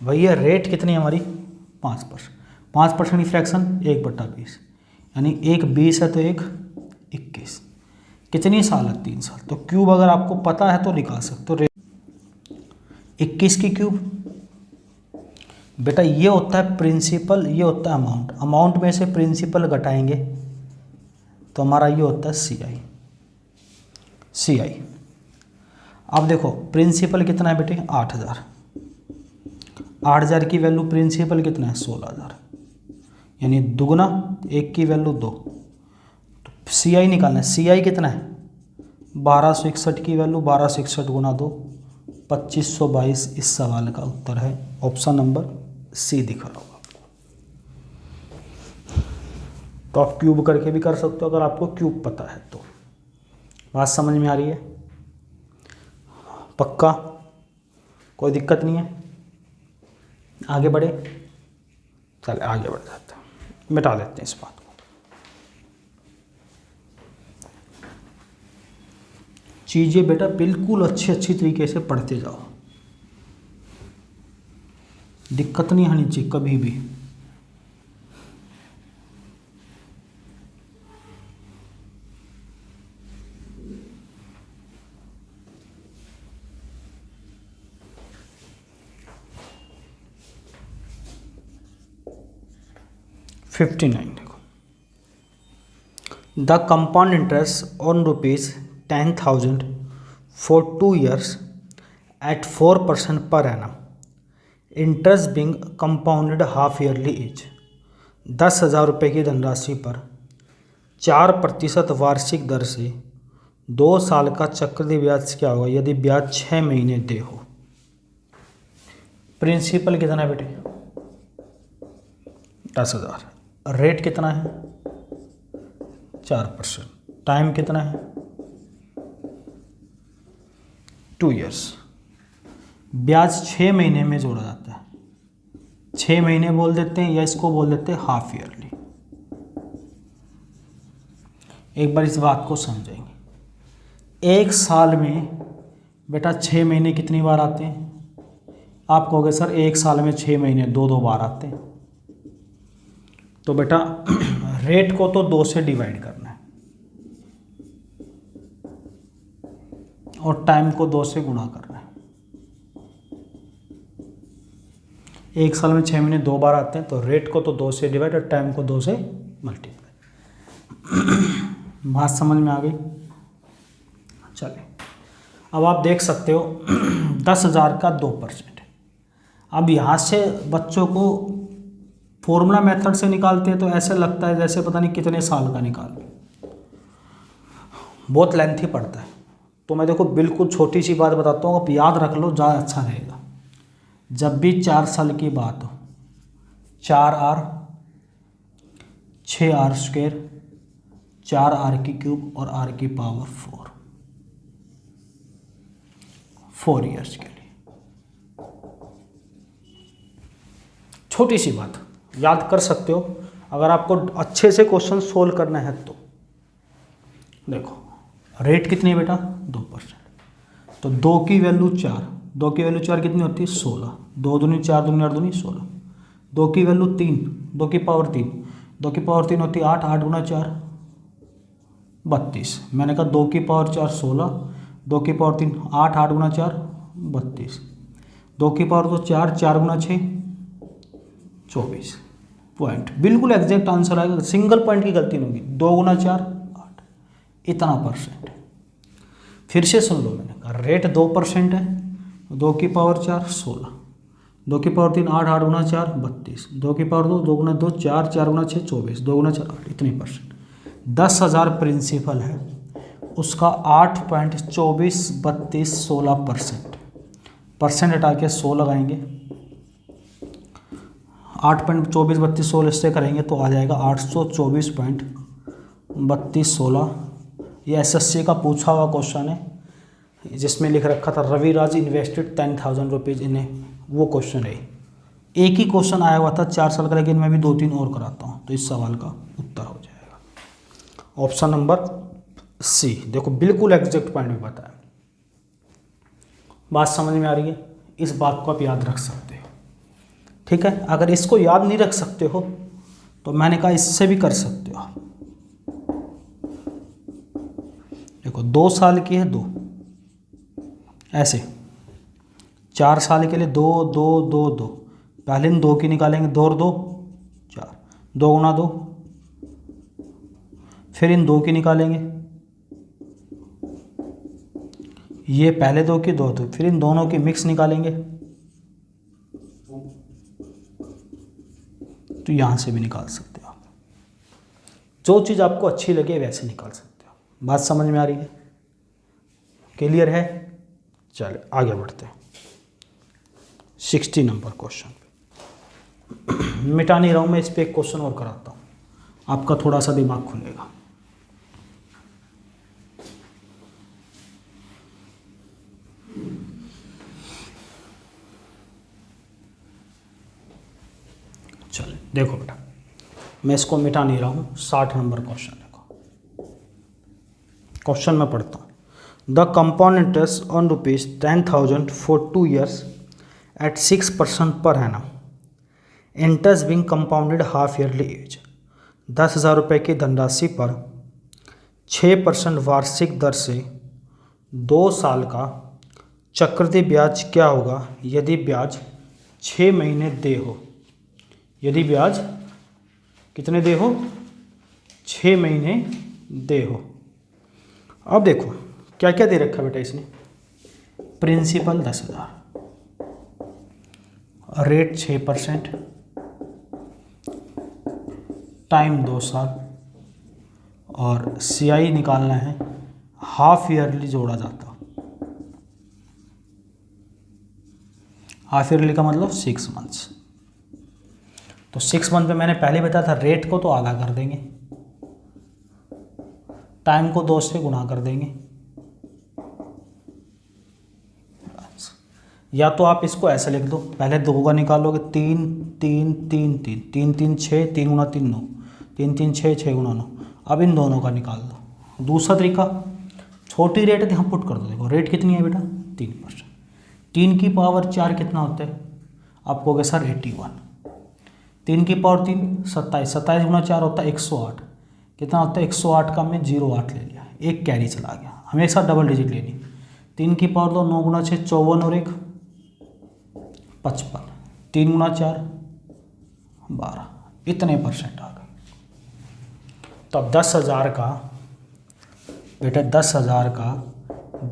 भैया, रेट कितनी है हमारी 5%। 5% की फ्रैक्शन 1/20, यानी 1 20 है तो 1 21। कितनी साल है, 3 साल। तो क्यूब अगर आपको पता है तो निकाल सकते हो। 21 की क्यूब बेटा ये होता है प्रिंसिपल, ये होता है अमाउंट। अमाउंट में से प्रिंसिपल घटाएंगे तो हमारा ये होता है CI। अब देखो प्रिंसिपल कितना है बेटे 8,000। 8,000 की वैल्यू प्रिंसिपल कितना है 16,000, यानी दुगना, 1 की वैल्यू 2। तो CI निकालना है। CI कितना है 1261 की वैल्यू 1261 गुना 2 2522 इस सवाल का उत्तर है। ऑप्शन नंबर C दिखा रहा होगा। तो आप क्यूब करके भी कर सकते हो अगर आपको क्यूब पता है तो। बात समझ में आ रही है, पक्का, कोई दिक्कत नहीं है। आगे बढ़े, चले आगे बढ़ जाते हैं, मिटा देते हैं इस बात को। चीज़ें बेटा बिल्कुल अच्छी तरीके से पढ़ते जाओ, दिक्कत नहीं आनी चाहिए कभी भी। $59 देखो। The compound interest on ₹10,000 for 2 years at 4% per annum. Interest being compounded half yearly as. 10,000 रुपये की धनराशि पर 4% वार्षिक दर से 2 साल का चक्रवृद्धि ब्याज क्या होगा यदि ब्याज 6 महीने दे हो। प्रिंसिपल कितना है बेटे? 10,000। रेट कितना है? 4%। टाइम कितना है? 2 ईयर्स। ब्याज 6 महीने में जोड़ा जाता है। 6 महीने बोल देते हैं या इसको बोल देते हैं हाफ ईयरली। एक बार इस बात को समझेंगे। एक साल में बेटा 6 महीने कितनी बार आते हैं? आप कहोगे सर एक साल में 6 महीने 2-2 बार आते हैं। तो बेटा रेट को तो 2 से डिवाइड करना है और टाइम को 2 से गुणा करना है। एक साल में 6 महीने 2 बार आते हैं तो रेट को तो 2 से डिवाइड और टाइम को 2 से मल्टीप्लाई। बात समझ में आ गई? चलिए अब आप देख सकते हो 10,000 का 2%। अब यहाँ से बच्चों को फॉर्मूला मेथड से निकालते हैं तो ऐसे लगता है जैसे पता नहीं कितने साल का निकाल, बहुत लेंथी पड़ता है। तो मैं देखो बिल्कुल छोटी सी बात बताता हूँ, आप याद रख लो, ज़्यादा अच्छा रहेगा। जब भी 4 साल की बात हो, 4R 6R², 4R³ और R⁴ 4 ईयर्स के लिए। छोटी सी बात याद कर सकते हो अगर आपको अच्छे से क्वेश्चन सोल्व करना है तो। देखो रेट कितनी है बेटा? 2%। तो 2 की वैल्यू 4, 2 की वैल्यू 4 कितनी होती है? 16। 2 दूनी 4 दूनी 8 दूनी 16। 2 की वैल्यू 3, 2 की पावर 3, 2 की पावर 3 होती है 8, 8 गुना 4 32। मैंने कहा 2 की पावर 4 16, 2 की पावर 3 8, 8 गुना 4 32, 2 की पावर तो 4, 4 गुना 6 24 पॉइंट। बिल्कुल एग्जैक्ट आंसर आएगा, सिंगल पॉइंट की गलती नहीं होगी। 2 गुना 4 8, इतना %। फिर से सुन लो, मैंने कहा रेट 2% है, 2 की पावर 4 16, 2 की पावर 3 8, 8 गुना 4 32, 2 की पावर 2, 2 गुना 2 4, 4 गुना 6 24, 2 गुना 4 8, इतनी %। 10,000 प्रिंसिपल है, उसका 8.24 32 16%। परसेंट हटा के 100 लगाएंगे, 8.24 32 16 इससे करेंगे तो आ जाएगा 824.32 16। ये SSC का पूछा हुआ क्वेश्चन है जिसमें लिख रखा था रविराज इन्वेस्टेड 10,000 रुपीज़ इन, वो क्वेश्चन है। एक ही क्वेश्चन आया हुआ था 4 साल का, लेकिन मैं भी 2-3 और कराता हूँ तो इस सवाल का उत्तर हो जाएगा ऑप्शन नंबर C। देखो बिल्कुल एग्जैक्ट पॉइंट में बताया। बात समझ में आ रही है? इस बात को आप याद रख सकते हो, ठीक है। अगर इसको याद नहीं रख सकते हो तो मैंने कहा इससे भी कर सकते हो। देखो 2 साल की है 2, ऐसे 4 साल के लिए 2 2 2 2, पहले इन 2 की निकालेंगे, 2 और 2 4, 2 गुना 2, फिर इन 2 की निकालेंगे, ये पहले 2 की 2 2, फिर इन दोनों की मिक्स निकालेंगे, तो यहाँ से भी निकाल सकते हो आप। जो चीज़ आपको अच्छी लगे वैसे निकाल सकते हो। बात समझ में आ रही है? क्लियर है? चलिए आगे बढ़ते हैं 60 नंबर क्वेश्चन पे। मिटा नहीं रहा हूँ मैं, इस पर एक क्वेश्चन और कराता हूँ, आपका थोड़ा सा दिमाग खुलेगा। चलिए देखो बेटा, मैं इसको मिटा नहीं रहा हूँ। 60 नंबर क्वेश्चन देखो, क्वेश्चन में पढ़ता हूँ। The compound interest on ₹10,000 for 2 years at 6% per annum, interest being compounded half yearly as. 10,000 रुपये की धनराशि पर 6% वार्षिक दर से 2 साल का चक्रवृद्धि ब्याज क्या होगा यदि ब्याज 6 महीने दे हो? यदि ब्याज कितने दे हो? 6 महीने दे हो। अब देखो क्या क्या दे रखा बेटा इसने। प्रिंसिपल 10,000, रेट 6%, टाइम 2 साल, और CI निकालना है, हाफ ईयरली जोड़ा जाता। हाफ ईयरली का मतलब 6 मंथ्स। तो 6 मंथ में मैंने पहले बताया था रेट को तो आधा कर देंगे, टाइम को 2 से गुणा कर देंगे। या तो आप इसको ऐसे लिख दो, पहले 2 का निकालोगे 3 3 3 3 3 3 6, 3 गुना 3 9, 3 3 6 6 गुना 9। अब इन दोनों का निकाल दो। दूसरा तरीका, छोटी रेट यहाँ पुट कर दो। देखो रेट कितनी है बेटा 3%। 3 की पावर 4 कितना होता है, आप कहोगे सर 81। 3 की पावर 3 27, 27 गुना 4 होता है 108। कितना होता है 108 का हमने 08 ले लिया, एक कैरी चला गया, हमें एक साथ डबल डिजिट लेनी। 3 की पावर 2 9 गुना 6 54 और 1 55, 3 गुना 4 12, इतने परसेंट आ गए। तो अब 10,000 का बेटा 10,000 का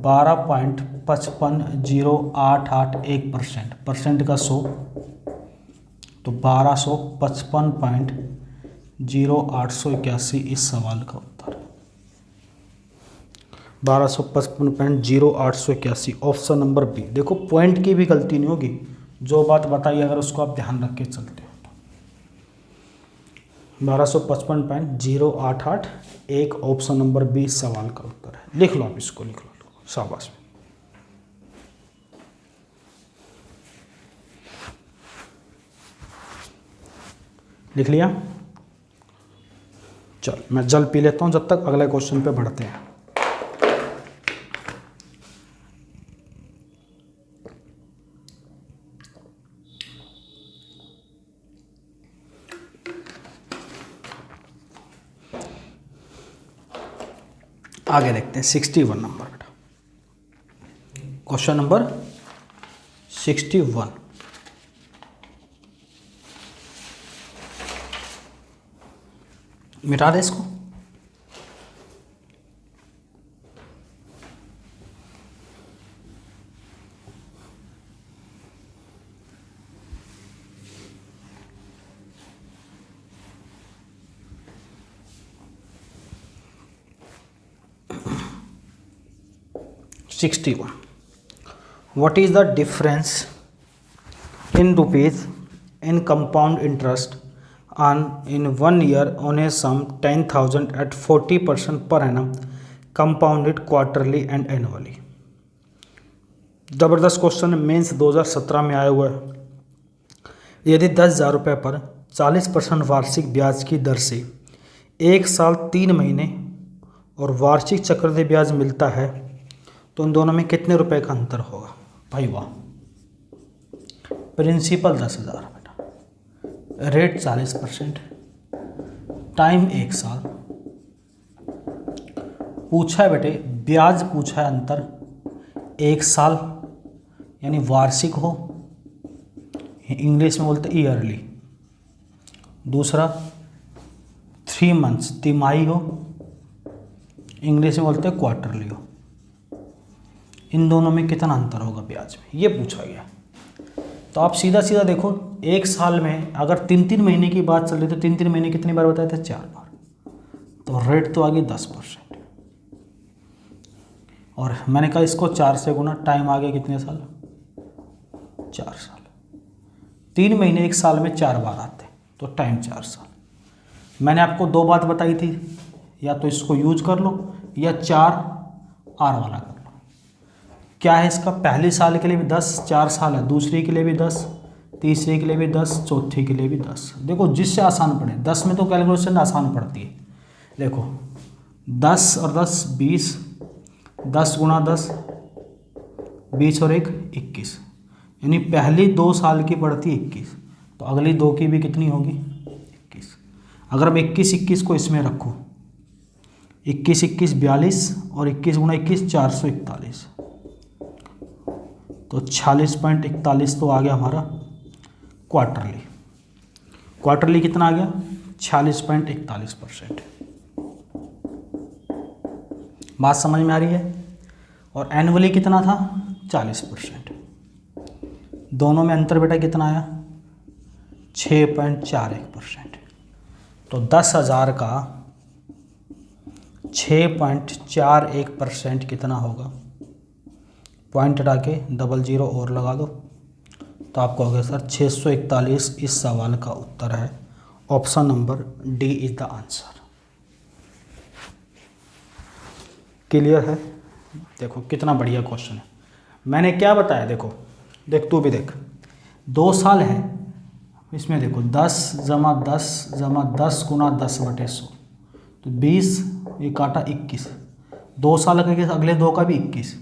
12.55088 परसेंट का 100, तो 1255.0881 इस सवाल का उत्तर है। 1255.0881 ऑप्शन नंबर बी। देखो पॉइंट की भी गलती नहीं होगी, जो बात बताई अगर उसको आप ध्यान रख के चलते हो तो 1255.088 ऑप्शन नंबर बी इस सवाल का उत्तर है। लिख लो आप इसको, लिख लो, शाबाश। लिख लिया? चल मैं जल पी लेता हूँ जब तक, अगले क्वेश्चन पे बढ़ते हैं। आगे देखते हैं 61 नंबर बेटा, क्वेश्चन नंबर 61। मिटा दे इसको। What is the difference in rupees in compound interest on in 1 year on a sum 10,000 at 40% per annum compounded quarterly and annually? ज़बरदस्त क्वेश्चन है, मेंस 2017 में आया हुआ है। यदि 10,000 रुपये पर 40% वार्षिक ब्याज की दर से 1 साल 3 महीने और वार्षिक चक्रवृद्धि ब्याज मिलता है तो उन दोनों में कितने रुपए का अंतर होगा? भाई वाह, प्रिंसिपल 10,000 बेटा, रेट 40%, टाइम 1 साल, पूछा है बेटे ब्याज, पूछा है अंतर 1 साल यानी वार्षिक हो, इंग्लिश में बोलते ईयरली। दूसरा 3 मंथ्स तिमाही हो, इंग्लिश में बोलते क्वार्टरली हो। इन दोनों में कितना अंतर होगा ब्याज में, ये पूछा गया। तो आप सीधा सीधा देखो, 1 साल में अगर 3-3 महीने की बात चल रही तो 3-3 महीने कितनी बार बताए थे? 4 बार। तो रेट तो आ गई 10%। और मैंने कहा इसको 4 से गुना, टाइम आ गया कितने साल? 4 साल। 3 महीने 1 साल में 4 बार आते तो टाइम 4 साल। मैंने आपको 2 बात बताई थी, या तो इसको यूज कर लो या 4 आर वाला कर लो। क्या है इसका? पहले साल के लिए भी 10, 4 साल है, दूसरी के लिए भी 10, तीसरी के लिए भी 10, चौथी के लिए भी 10। देखो जिससे आसान पड़े, 10 में तो कैलकुलेशन आसान पड़ती है। देखो 10 और 10 20, 10 गुणा 10 20 और 1 21, यानी पहली 2 साल की पड़ती 21, तो अगली 2 की भी कितनी होगी? 21। अगर मैं 21 को इसमें रखूँ, 21 42 और 21 गुणा 21 441, तो 46.41 तो आ गया हमारा क्वार्टरली। क्वार्टरली कितना आ गया? 46.41%। बात समझ में आ रही है? और एनुअली कितना था? 40%। दोनों में अंतर बेटा कितना आया? 6.41%। तो 10,000 का 6.41% कितना होगा? पॉइंट हटा के 00 और लगा दो तो आपको हो गया सर 641 इस सवाल का उत्तर है। Option number D is the answer. Clear है? देखो कितना बढ़िया क्वेश्चन है। मैंने क्या बताया, देखो देख तू भी देख, 2 साल है इसमें, देखो 10 जमा 10 जमा 10 गुना 10/100, तो 20, ये काटा 21, 2 साल का केस, अगले 2 का भी 21।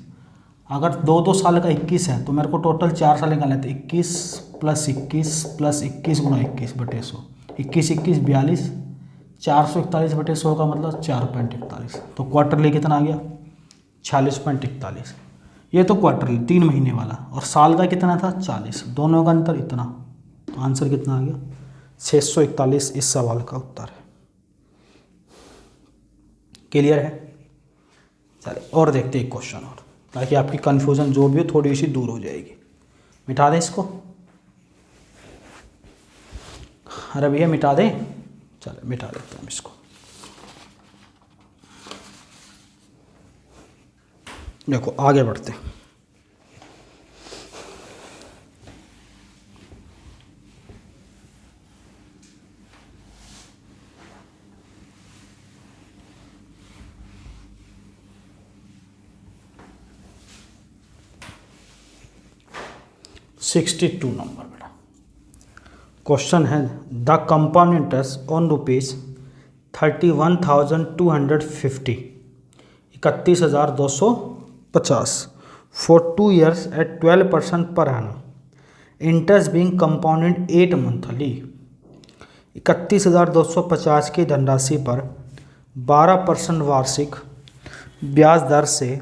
अगर 2 साल का 21 है तो मेरे को टोटल 4 साल निकालना है, तो 21 + 21 + 21 गुना 21/100, 21 21 42, 441/100 का मतलब 4.41। तो क्वार्टरली कितना आ गया? 46.41। ये तो क्वार्टरली 3 महीने वाला, और साल का कितना था? 40। दोनों का अंतर इतना, तो आंसर कितना आ गया? 641 इस सवाल का उत्तर है। क्लियर है? चलिए और देखते एक क्वेश्चन और, ताकि आपकी कन्फ्यूजन जो भी हो थोड़ी सी दूर हो जाएगी। मिटा दें इसको, अरे भैया मिटा दें, चलो मिटा देते हैं हम इसको। देखो आगे बढ़ते हैं। ₹62 नंबर बेटा क्वेश्चन है। The compound interest on ₹31,250, 31,250 for 2 years at 12% per annum, interest being compounded 8 monthly. 31,250 की धनराशि पर 12% वार्षिक ब्याज दर से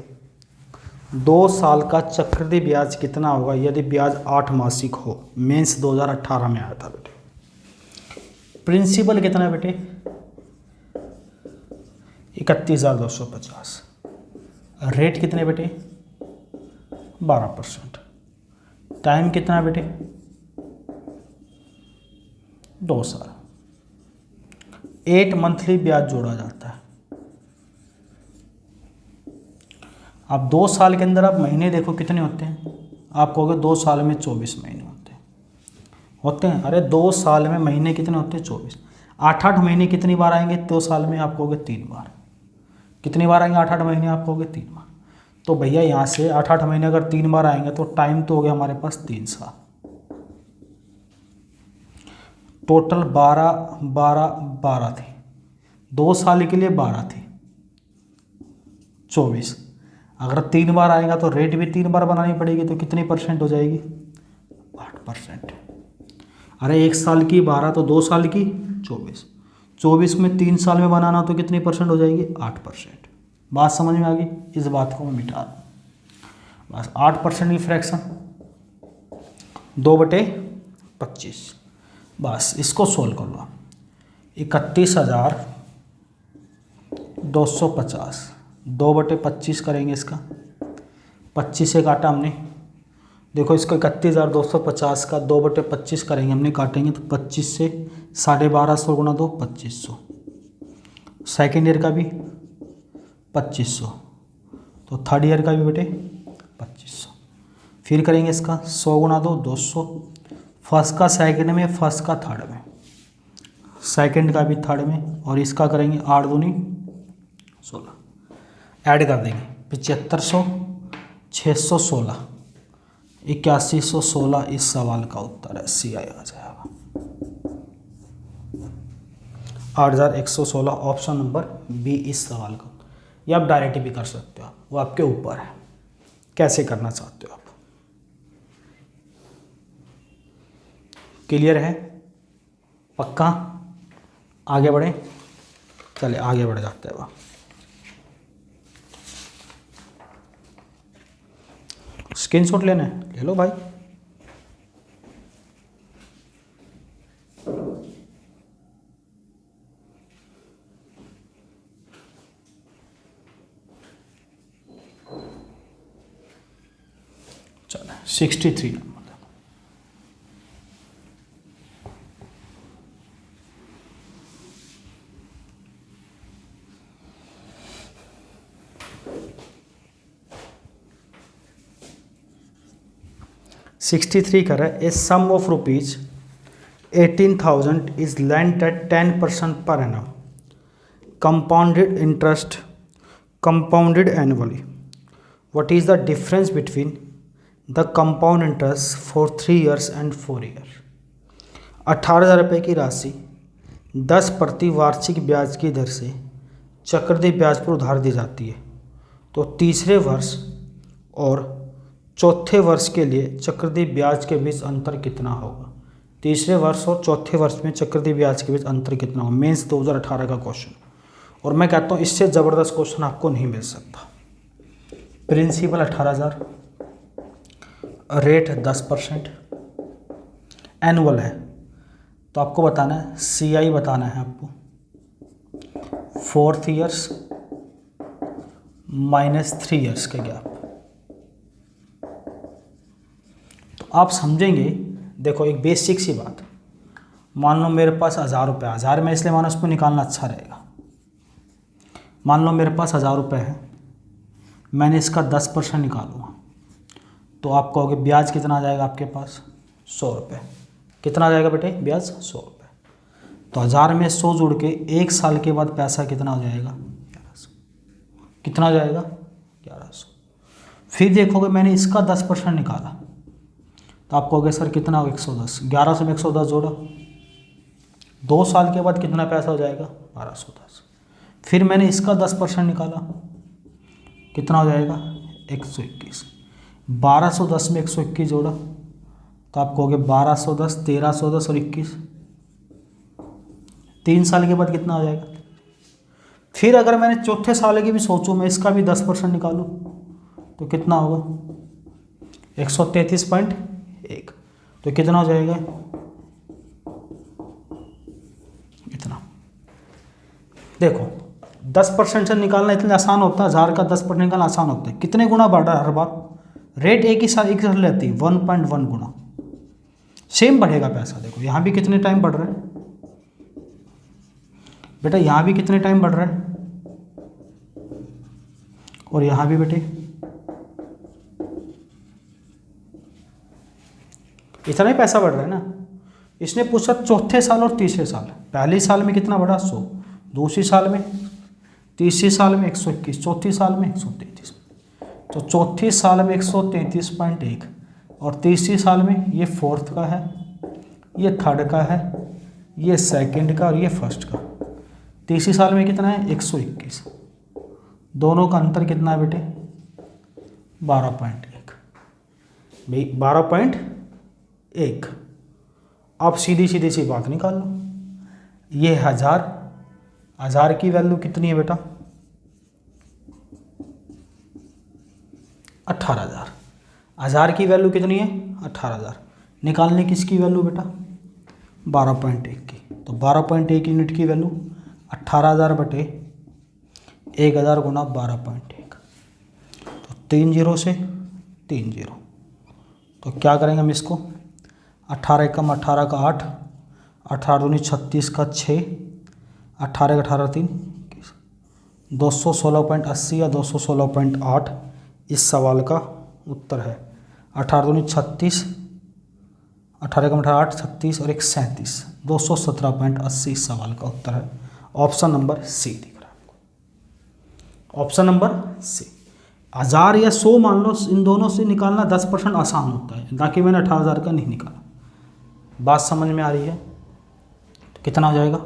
2 साल का चक्रवृद्धि ब्याज कितना होगा यदि ब्याज 8 मासिक हो? मेंस 2018 में आया था बेटे। प्रिंसिपल कितना है बेटे? 31,250। रेट कितने बेटे? 12%। टाइम कितना है बेटे? 2 साल। 8 मंथली ब्याज जोड़ा जाता है। अब 2 साल के अंदर आप महीने देखो कितने होते हैं, आप कहोगे 2 साल में 24 महीने होते हैं। अरे 2 साल में महीने कितने होते हैं? 24। 8-8 महीने कितनी बार आएंगे 2 साल में? आप कहोगे 3 बार। कितनी बार आएंगे 8-8 महीने? आप कहोगे 3 बार। तो भैया यहाँ से 8-8 महीने अगर 3 बार आएंगे तो टाइम तो हो गया हमारे पास 3 साल। टोटल 12 थे, 2 साल के लिए 12 थी, 24। अगर 3 बार आएगा तो रेट भी 3 बार बनानी पड़ेगी, तो कितनी परसेंट हो जाएगी? 8%। अरे 1 साल की 12 तो 2 साल की 24, 24 में 3 साल में बनाना तो कितनी परसेंट हो जाएगी? 8%। बात समझ में आ गई? इस बात को मैं मिटा दूँ, बस 8% की फ्रैक्शन 2/25। बस इसको सोल्व कर लो। 31,250 2/25 करेंगे इसका, 25 से काटा हमने, देखो इसको 31,250 का 2/25 करेंगे हमने, काटेंगे तो 25 से 1250 गुना 2 2500। सेकेंड ईयर का भी 2500, तो थर्ड ईयर का भी बेटे 2500। फिर करेंगे इसका 100 गुना 2 200, फर्स्ट का सेकंड में, फर्स्ट का थर्ड में, सेकंड का भी थर्ड में, और इसका करेंगे 8 दूनी 16, ऐड कर देंगे 7500, 616, 8116 इस सवाल का उत्तर है। CI आ जाएगा 8116 ऑप्शन नंबर बी इस सवाल का। या आप डायरेक्ट भी कर सकते हो, वो आपके ऊपर है कैसे करना चाहते हो आप। क्लियर है? पक्का? आगे बढ़े, चले आगे बढ़ जाते हैं। स्क्रीनशॉट लेना है, ले लो भाई। चलो 63 नंबर। 63 कर रहा है। A sum of rupees 18,000 is lent at 10% per annum, compounded interest, compounded annually. What is the difference between the compound interest for 3 years and 4 year. 18,000 रुपये की राशि 10 प्रति वार्षिक ब्याज की दर से चक्रवृद्धि ब्याज पर उधार दी जाती है, तो तीसरे वर्ष और चौथे वर्ष के लिए चक्रवृद्धि ब्याज के बीच अंतर कितना होगा। तीसरे वर्ष और चौथे वर्ष में चक्रवृद्धि ब्याज के बीच अंतर कितना होगा। मेंस 2018 का क्वेश्चन, और मैं कहता हूँ इससे ज़बरदस्त क्वेश्चन आपको नहीं मिल सकता। प्रिंसिपल 18,000, रेट 10%, एनुअल है, तो आपको बताना है CI बताना है आपको 4 ईयर्स माइनस 3 ईयर्स का गैप। तो आप समझेंगे, देखो एक बेसिक सी बात, मान लो मेरे पास 1,000 रुपये, 1,000 में इसलिए मानो उसको निकालना अच्छा रहेगा। मान लो मेरे पास 1,000 रुपये है, मैंने इसका 10% निकालूंगा, तो आप कहोगे ब्याज कितना आ जाएगा आपके पास 100 रुपये। कितना आ जाएगा बेटे ब्याज 100 रुपये। तो 1,000 में 100 जोड़ के 1 साल के बाद पैसा कितना हो जाएगा 1100। कितना हो जाएगा 1100। फिर देखोगे मैंने इसका 10% निकाला, तो आप कहोगे सर कितना हो 110। 1100 में 110 जोड़ा, 2 साल के बाद कितना पैसा हो जाएगा 1210। फिर मैंने इसका 10% निकाला, कितना हो जाएगा 121। 1210 में 121 जोड़ा, तो आप कहोगे 1210, 1310 और 21। 3 साल के बाद कितना हो जाएगा। फिर अगर मैंने चौथे साल की भी सोचूं, मैं इसका भी 10% निकालूं, तो कितना होगा 133.1। तो कितना हो जाएगा इतना। देखो 10% से निकालना इतना आसान होता है, 1,000 का 10% निकालना आसान होता है। कितने गुना बढ़ रहा है हर बार, रेट एक ही साथ लेती है 1.1 गुना, सेम बढ़ेगा पैसा। देखो यहाँ भी कितने टाइम बढ़ रहा है बेटा, यहाँ भी कितने टाइम बढ़ रहा है, और यहाँ भी बेटे इतना ही पैसा बढ़ रहा है ना। इसने पूछा चौथे साल और तीसरे साल, पहले साल में कितना बढ़ा 100, दूसरी साल में, तीसरी साल में 121, चौथी साल में 133। तो चौथी साल में 133.1, और तीसरी साल में ये 4th का है, ये 3rd का है, ये 2nd का और ये 1st का। तीसरी साल में कितना है 121। दोनों का अंतर कितना है बेटे 12.1 भाई, 12.1। आप सीधी सीधी सी बात निकाल लो। ये 1,000 की वैल्यू कितनी है बेटा 18,000। 1,000 की वैल्यू कितनी है 18,000। निकालने किसकी वैल्यू बेटा 12.1 की। तो 12.1 यूनिट की वैल्यू 18,000 बटे 1,000 गुना 12.1, तो 3 जीरो से 3 जीरो। तो क्या करेंगे हम इसको, 18 एकम 18 का 8, 18 दूनी 36 का 6, 18 का 18 3 216.80 या 216.8 इस सवाल का उत्तर है। 18 दूनी 36, 18 का 18 8 36 और 1 37, 217.80 इस सवाल का उत्तर है। ऑप्शन नंबर सी दिख रहा है आपको, ऑप्शन नंबर सी। 1,000 या 100 मान लो, इन दोनों से निकालना 10% आसान होता है, ताकि मैंने 18,000 का नहीं निकाला। बात समझ में आ रही है। तो कितना हो जाएगा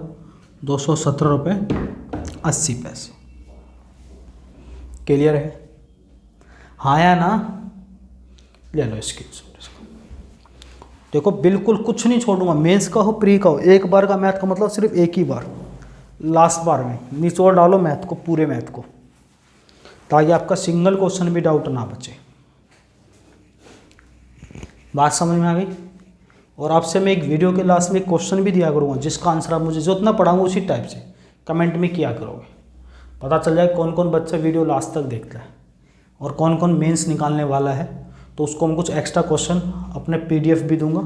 217 रुपये 80 पैसे। क्लियर है, हाँ या ना, ले लो स्क्रीनशॉट। देखो बिल्कुल कुछ नहीं छोड़ूंगा, मेंस का हो प्री का हो, एक बार का मैथ का मतलब सिर्फ एक ही बार, लास्ट बार में निचोड़ डालो मैथ को, पूरे मैथ को, ताकि आपका सिंगल क्वेश्चन भी डाउट ना बचे। बात समझ में आ गई। और आपसे मैं एक वीडियो के लास्ट में एक क्वेश्चन भी दिया करूँगा, जिसका आंसर आप मुझे जो इतना पढ़ाऊंगा उसी टाइप से कमेंट में किया करोगे। पता चल जाए कौन कौन बच्चा वीडियो लास्ट तक देखता है और कौन कौन मेंस निकालने वाला है। तो उसको हम कुछ एक्स्ट्रा क्वेश्चन अपने PDF भी दूंगा,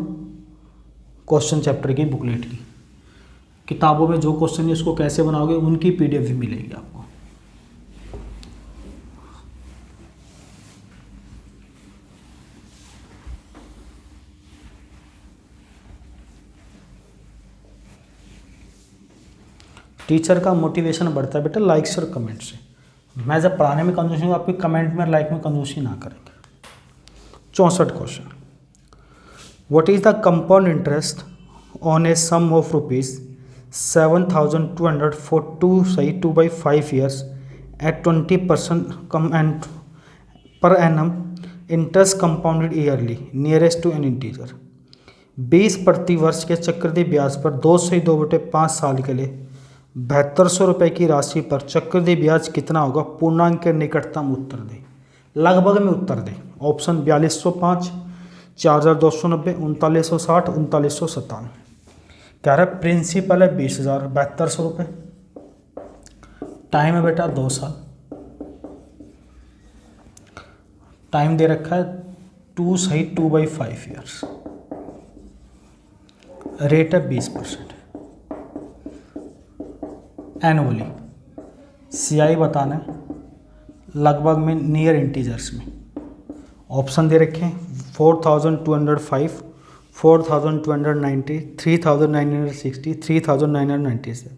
क्वेश्चन चैप्टर की बुकलेट की। किताबों में जो क्वेश्चन है उसको कैसे बनाओगे उनकी PDF भी मिलेगी आपको। टीचर का मोटिवेशन बढ़ता है बेटा लाइक्स और कमेंट से। मैं जब पढ़ाने में कंजूसी हूँ, आपकी कमेंट में लाइक में कंजूसी ना करेंगे। 64 question, what is the compound interest on a sum of ₹7,242 सही 2/5 years at 20% कम and per annum interest compounded yearly nearest to an integer. 20 प्रति वर्ष के चक्रवृद्धि ब्याज पर 2/5 साल के लिए 7200 रुपये की राशि पर चक्रवृद्धि ब्याज कितना होगा? पूर्णांक के निकटतम उत्तर दे, लगभग में उत्तर दे। ऑप्शन 4205, 4290, 3960, 3997। कह रहा है प्रिंसिपल है 20,000, 7200 रुपये। टाइम है बेटा 2 साल। टाइम दे रखा है 2 सही 2/5 years। रेट है 20% एनुअली। CI बताना है लगभग में नियर इंटीजर्स में। ऑप्शन दे रखे हैं 4,205, 4,290, 3,960, 3,997।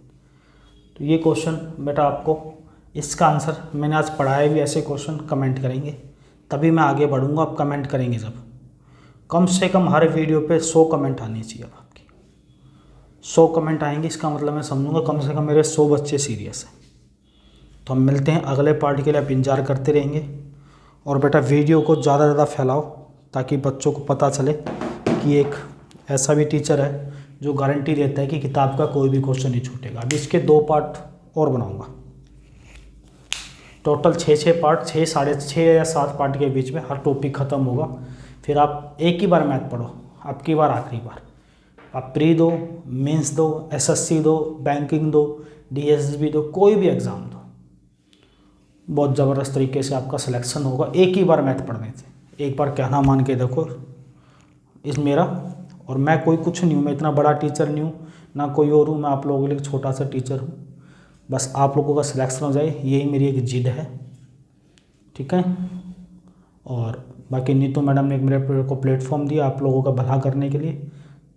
तो ये क्वेश्चन बेटा आपको, इसका आंसर मैंने आज पढ़ाया भी, ऐसे क्वेश्चन कमेंट करेंगे तभी मैं आगे बढ़ूंगा। आप कमेंट करेंगे जब, कम से कम हर वीडियो पे 100 कमेंट आनी चाहिए। अब आपकी 100 कमेंट आएंगे, इसका मतलब मैं समझूंगा कम से कम मेरे 100 बच्चे सीरियस हैं। तो हम मिलते हैं अगले पार्ट के लिए, आप इंतजार करते रहेंगे। और बेटा वीडियो को ज़्यादा से ज़्यादा फैलाओ ताकि बच्चों को पता चले कि एक ऐसा भी टीचर है जो गारंटी देता है कि किताब का कोई भी क्वेश्चन नहीं छूटेगा। अभी इसके 2 पार्ट और बनाऊंगा, टोटल 6 पार्ट, 6, 6.5 या 7 पार्ट के बीच में हर टॉपिक ख़त्म होगा। फिर आप एक ही बार मैथ पढ़ो, अब की बार आखिरी बार। आप प्री दो, मेंस दो, SSC दो, बैंकिंग दो, DSSB दो, कोई भी एग्ज़ाम दो, बहुत ज़बरदस्त तरीके से आपका सिलेक्शन होगा एक ही बार मैथ पढ़ने से। एक बार कहना मान के देखो इस मेरा, और मैं कोई कुछ नहीं हूँ, मैं इतना बड़ा टीचर नहीं हूँ ना कोई और हूँ, मैं आप लोगों के लिए छोटा सा टीचर हूँ। बस आप लोगों का सिलेक्शन हो जाए यही मेरी एक जिद है, ठीक है। और बाकी नीतू मैडम ने मेरे को प्लेटफॉर्म दिया आप लोगों का भला करने के लिए,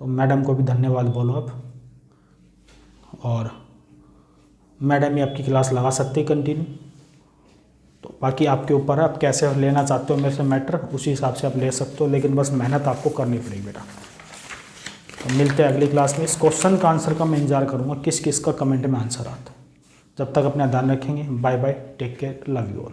तो मैडम को भी धन्यवाद बोलो आप। और मैडम ही आपकी क्लास लगा सकते हैं कंटिन्यू, तो बाकी आपके ऊपर है, आप कैसे लेना चाहते हो मेरे से मैटर, उसी हिसाब से आप ले सकते हो, लेकिन बस मेहनत आपको करनी पड़ेगी बेटा। तो मिलते हैं अगली क्लास में। इस क्वेश्चन का आंसर का मैं इंतजार करूँगा किस किस का कमेंट में आंसर आता है। जब तक अपना ध्यान रखेंगे, bye bye, take care, love you all.